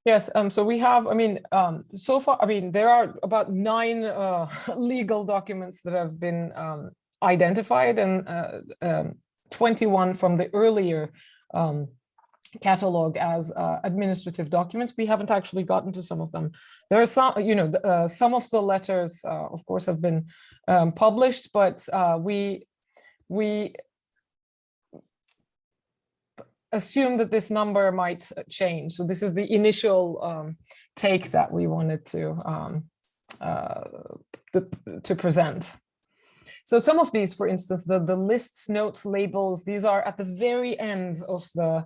Yes, so we have, I mean, so far, I mean, there are about 9 legal documents that have been identified, and 21 from the earlier catalogue as administrative documents. We haven't actually gotten to some of them. There are some, you know, some of the letters, of course, have been published, but we assume that this number might change. So this is the initial take that we wanted to present. So some of these, for instance, the lists, notes, labels, these are at the very end of the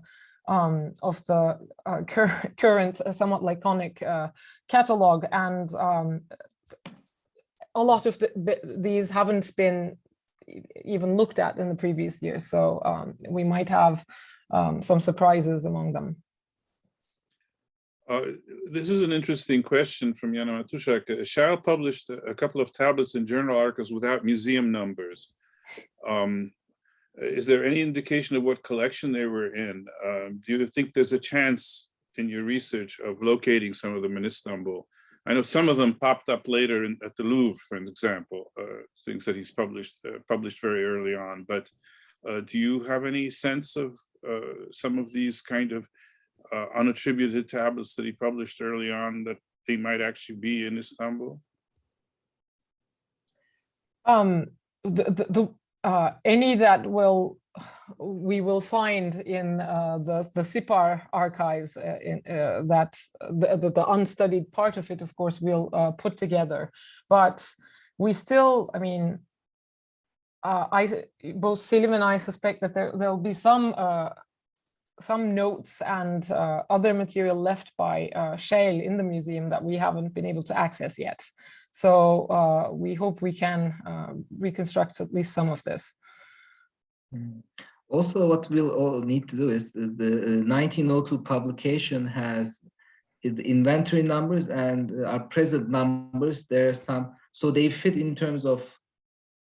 current somewhat laconic catalogue, and a lot of these haven't been even looked at in the previous year. So we might have some surprises among them. This is an interesting question from Yana Matushak. Shao published a couple of tablets in journal archives without museum numbers. is there any indication of what collection they were in? Do you think there's a chance in your research of locating some of them in Istanbul? I know some of them popped up later at the Louvre, for example, things that he's published very early on. But do you have any sense of some of these kind of unattributed tablets that he published early on, that they might actually be in Istanbul? Any that we will find in the Sippar archives, that the unstudied part of it, of course, we'll put together. But we still, I mean, both Selim and I suspect that there'll be some notes and other material left by Shale in the museum that we haven't been able to access yet. So we hope we can reconstruct at least some of this. Also, what we'll all need to do is the 1902 publication has the inventory numbers and our present numbers. There are some, so they fit in terms of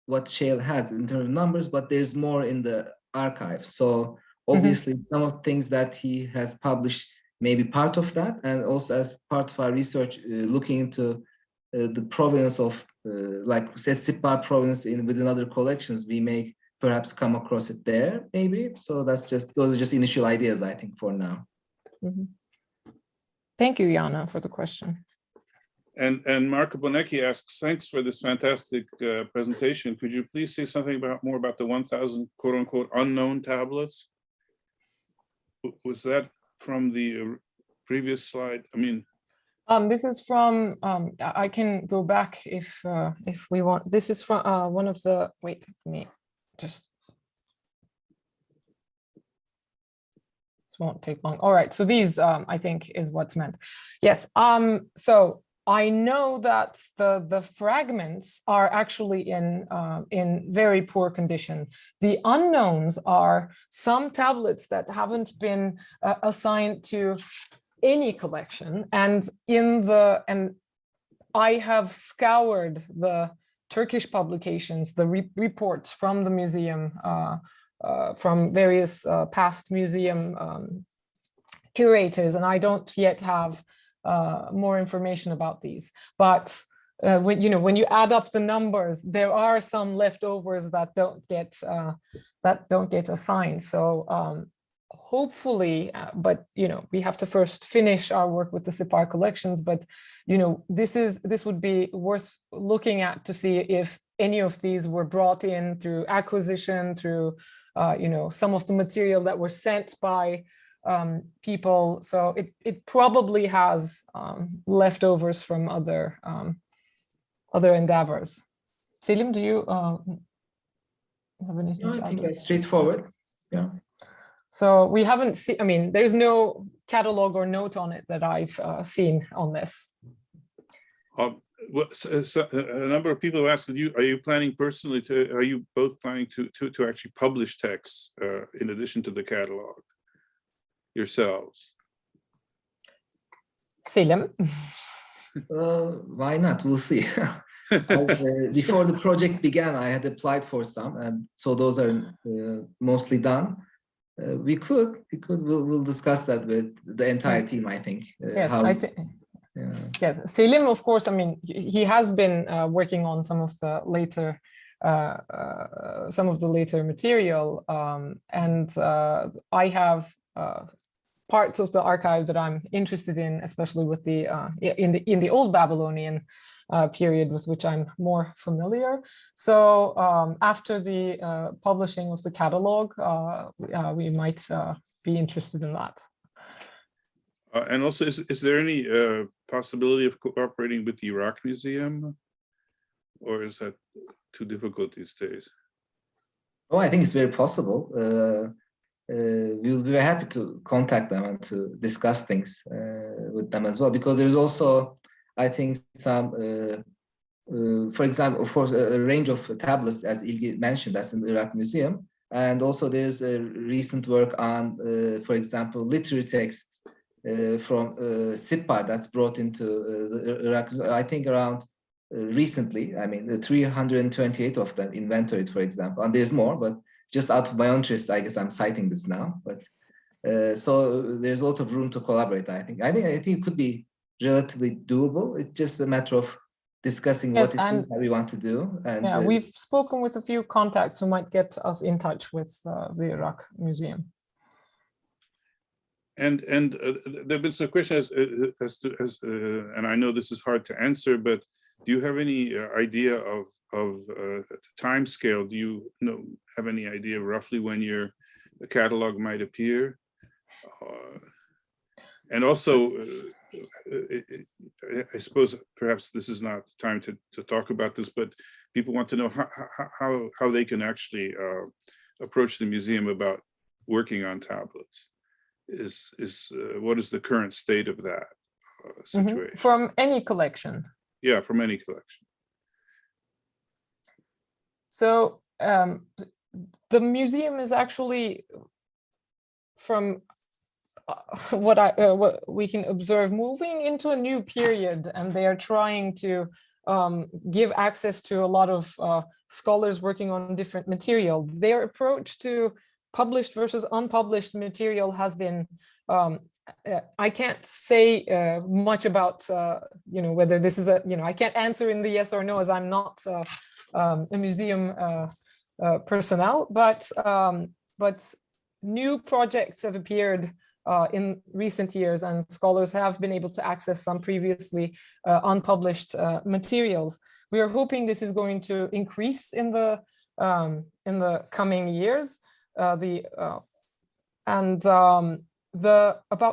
what Shale has in terms of numbers, but there's more in the archive. So obviously, some of things that he has published may be part of that, and also as part of our research, looking into the provenance of, like say, Sippar provenance within other collections, we may perhaps come across it there, maybe. So those are just initial ideas, I think, for now. Thank you, Jana, for the question. And Marco Bonecchi asks, thanks for this fantastic presentation. Could you please say something more about the 1,000 quote unquote unknown tablets? Was that from the previous slide? I mean, this is from, I can go back if we want. This is from one of the, wait, let me just, this won't take long. All right, so these I think is what's meant. Yes, so I know that the fragments are actually in very poor condition. The unknowns are some tablets that haven't been assigned to any collection, and I have scoured the Turkish publications, the reports from the museum, from various past museum curators, and I don't yet have more information about these. But when you add up the numbers, there are some leftovers that don't get assigned. So hopefully, but we have to first finish our work with the Sippar collections. But this would be worth looking at to see if any of these were brought in through acquisition, through some of the material that were sent by people. So it probably has leftovers from other endeavors. Selim, do you have anything to add? I think that's straightforward. Yeah. So we haven't seen, I mean, there's no catalog or note on it that I've seen on this. So a number of people have asked, are you planning personally are you both planning to actually publish texts in addition to the catalog yourselves? Selim? Why not? We'll see. Before the project began, I had applied for some, and so those are mostly done. We'll discuss that with the entire team, I think. Yes, I think. Yeah. Yes, Selim, of course, I mean, he has been working on some of the later material, and I have parts of the archive that I'm interested in, especially with the in the Old Babylonian period, with which I'm more familiar. So after the publishing of the catalog, we might be interested in that. And also, is there any possibility of cooperating with the Iraq Museum, or is that too difficult these days? Oh, I think it's very possible. We'll be happy to contact them and to discuss things with them as well, because there's also, I think, some, for example, of course, a range of tablets, as İlgi mentioned, that's in the Iraq Museum. And also there's a recent work on, for example, literary texts from Sippar that's brought into the Iraq, I think around recently. I mean, the 328 of them inventoried, for example, and there's more, but just out of my own interest, I guess I'm citing this now, but so there's a lot of room to collaborate. I think it could be relatively doable. It's just a matter of discussing what it is that we want to do. And yeah, we've spoken with a few contacts who might get us in touch with the Iraq Museum. And there have been some questions and I know this is hard to answer, but do you have any idea of time scale? Do you have any idea roughly when your catalog might appear? And also, I suppose perhaps this is not the time to talk about this, but people want to know how they can actually approach the museum about working on tablets. What is the current state of that situation? From any collection? Yeah, from any collection. So the museum is actually, from what we can observe, moving into a new period, and they are trying to give access to a lot of scholars working on different material. Their approach to published versus unpublished material has been, I can't say much about, whether this is I can't answer in the yes or no, as I'm not a museum personnel, but new projects have appeared in recent years, and scholars have been able to access some previously unpublished materials. We are hoping this is going to increase in the coming years. About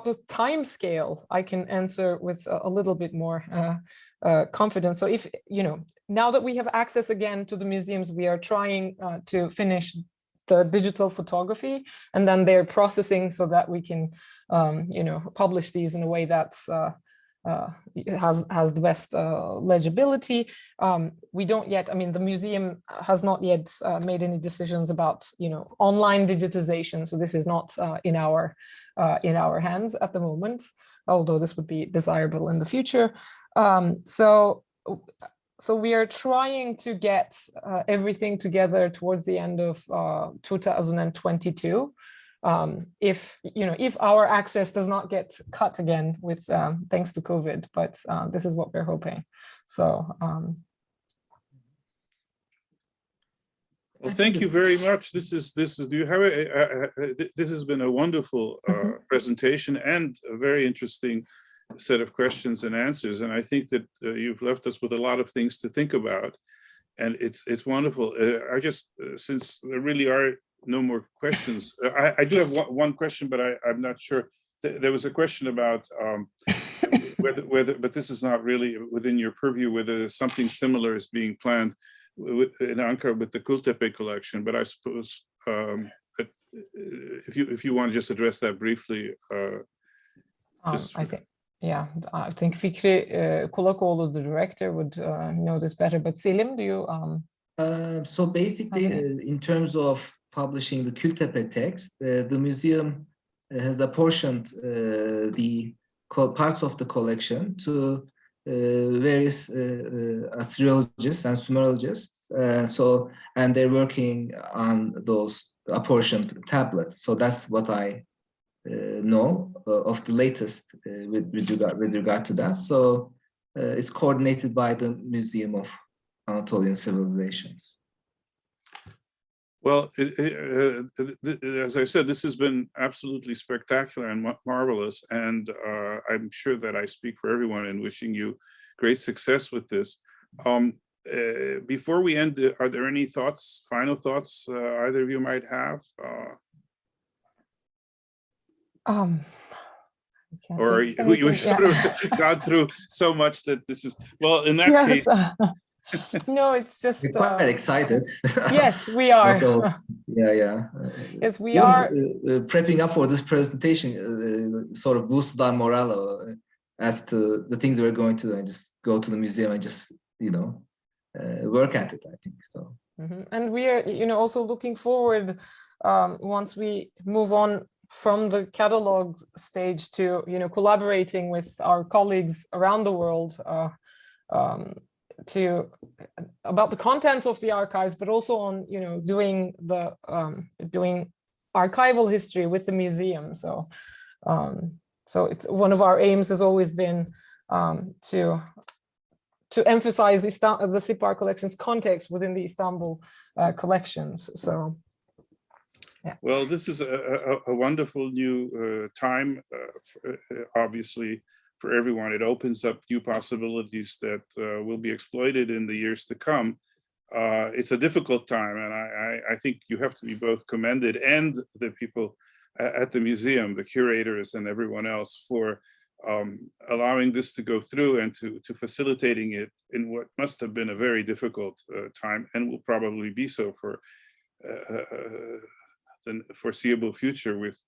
the time scale, I can answer with a little bit more confidence. So if now that we have access again to the museums, we are trying to finish the digital photography, and then they're processing so that we can publish these in a way that's has the best legibility. We don't yet, the museum has not yet made any decisions about online digitization, so this is not in our hands at the moment, although this would be desirable in the future. So we are trying to get everything together towards the end of 2022. If our access does not get cut again with thanks to COVID, but this is what we're hoping. So well, thank you very much. This has been a wonderful presentation and a very interesting set of questions and answers, and I think that you've left us with a lot of things to think about, and it's wonderful. I just since there really are no more questions, I do have one question, but I'm not sure. There was a question about whether, but this is not really within your purview, whether something similar is being planned in Ankara with the Kultepe collection. But I suppose if you want to just address that briefly. I think Fikri Kulakoğlu, the director, would know this better. But Selim, do you? So basically, in terms of publishing the Kultepe text, the museum has apportioned the parts of the collection to various Assyriologists and Sumerologists. And they're working on those apportioned tablets. So that's what I know of the latest with regard to that. So it's coordinated by the Museum of Anatolian Civilizations. Well, as I said, this has been absolutely spectacular and marvelous, and I'm sure that I speak for everyone in wishing you great success with this. Before we end, are there any thoughts, final thoughts either of you might have? Or you should have gone through so much that this is, well, in that case. No, it's just we're quite excited. Yes, we are. Yes, we are. Prepping up for this presentation sort of boosted our morale as to the things we're going to do, and just go to the museum and just work at it, I think so. And we are also looking forward once we move on from the catalog stage to collaborating with our colleagues around the world. about the contents of the archives, but also on doing archival history with the museum. So it's one of our aims has always been to emphasize the Sippar collection's context within the Istanbul collections. So, yeah. Well, this is a wonderful new time, obviously, for everyone. It opens up new possibilities that will be exploited in the years to come. It's a difficult time, and I think you have to be both commended and the people at the museum, the curators and everyone else, for allowing this to go through and to facilitating it in what must have been a very difficult time, and will probably be so for the foreseeable future with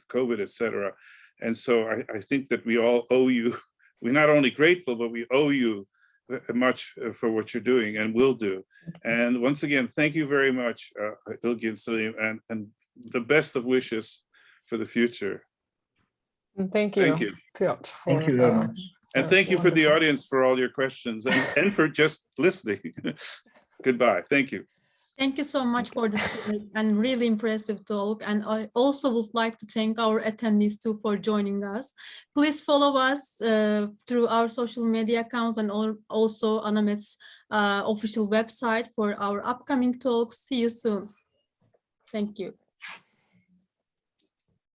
COVID, etc. And so I think that we all owe you. We're not only grateful, but we owe you much for what you're doing and will do. And once again, thank you very much, İlgi and Selim, and the best of wishes for the future. Thank you. Thank you. Piotr, Thank you very much. And thank you for the audience for all your questions and for just listening. Goodbye. Thank you. Thank you so much for this great and really impressive talk. And I also would like to thank our attendees too for joining us. Please follow us through our social media accounts and also ANAMED's official website for our upcoming talks. See you soon. Thank you.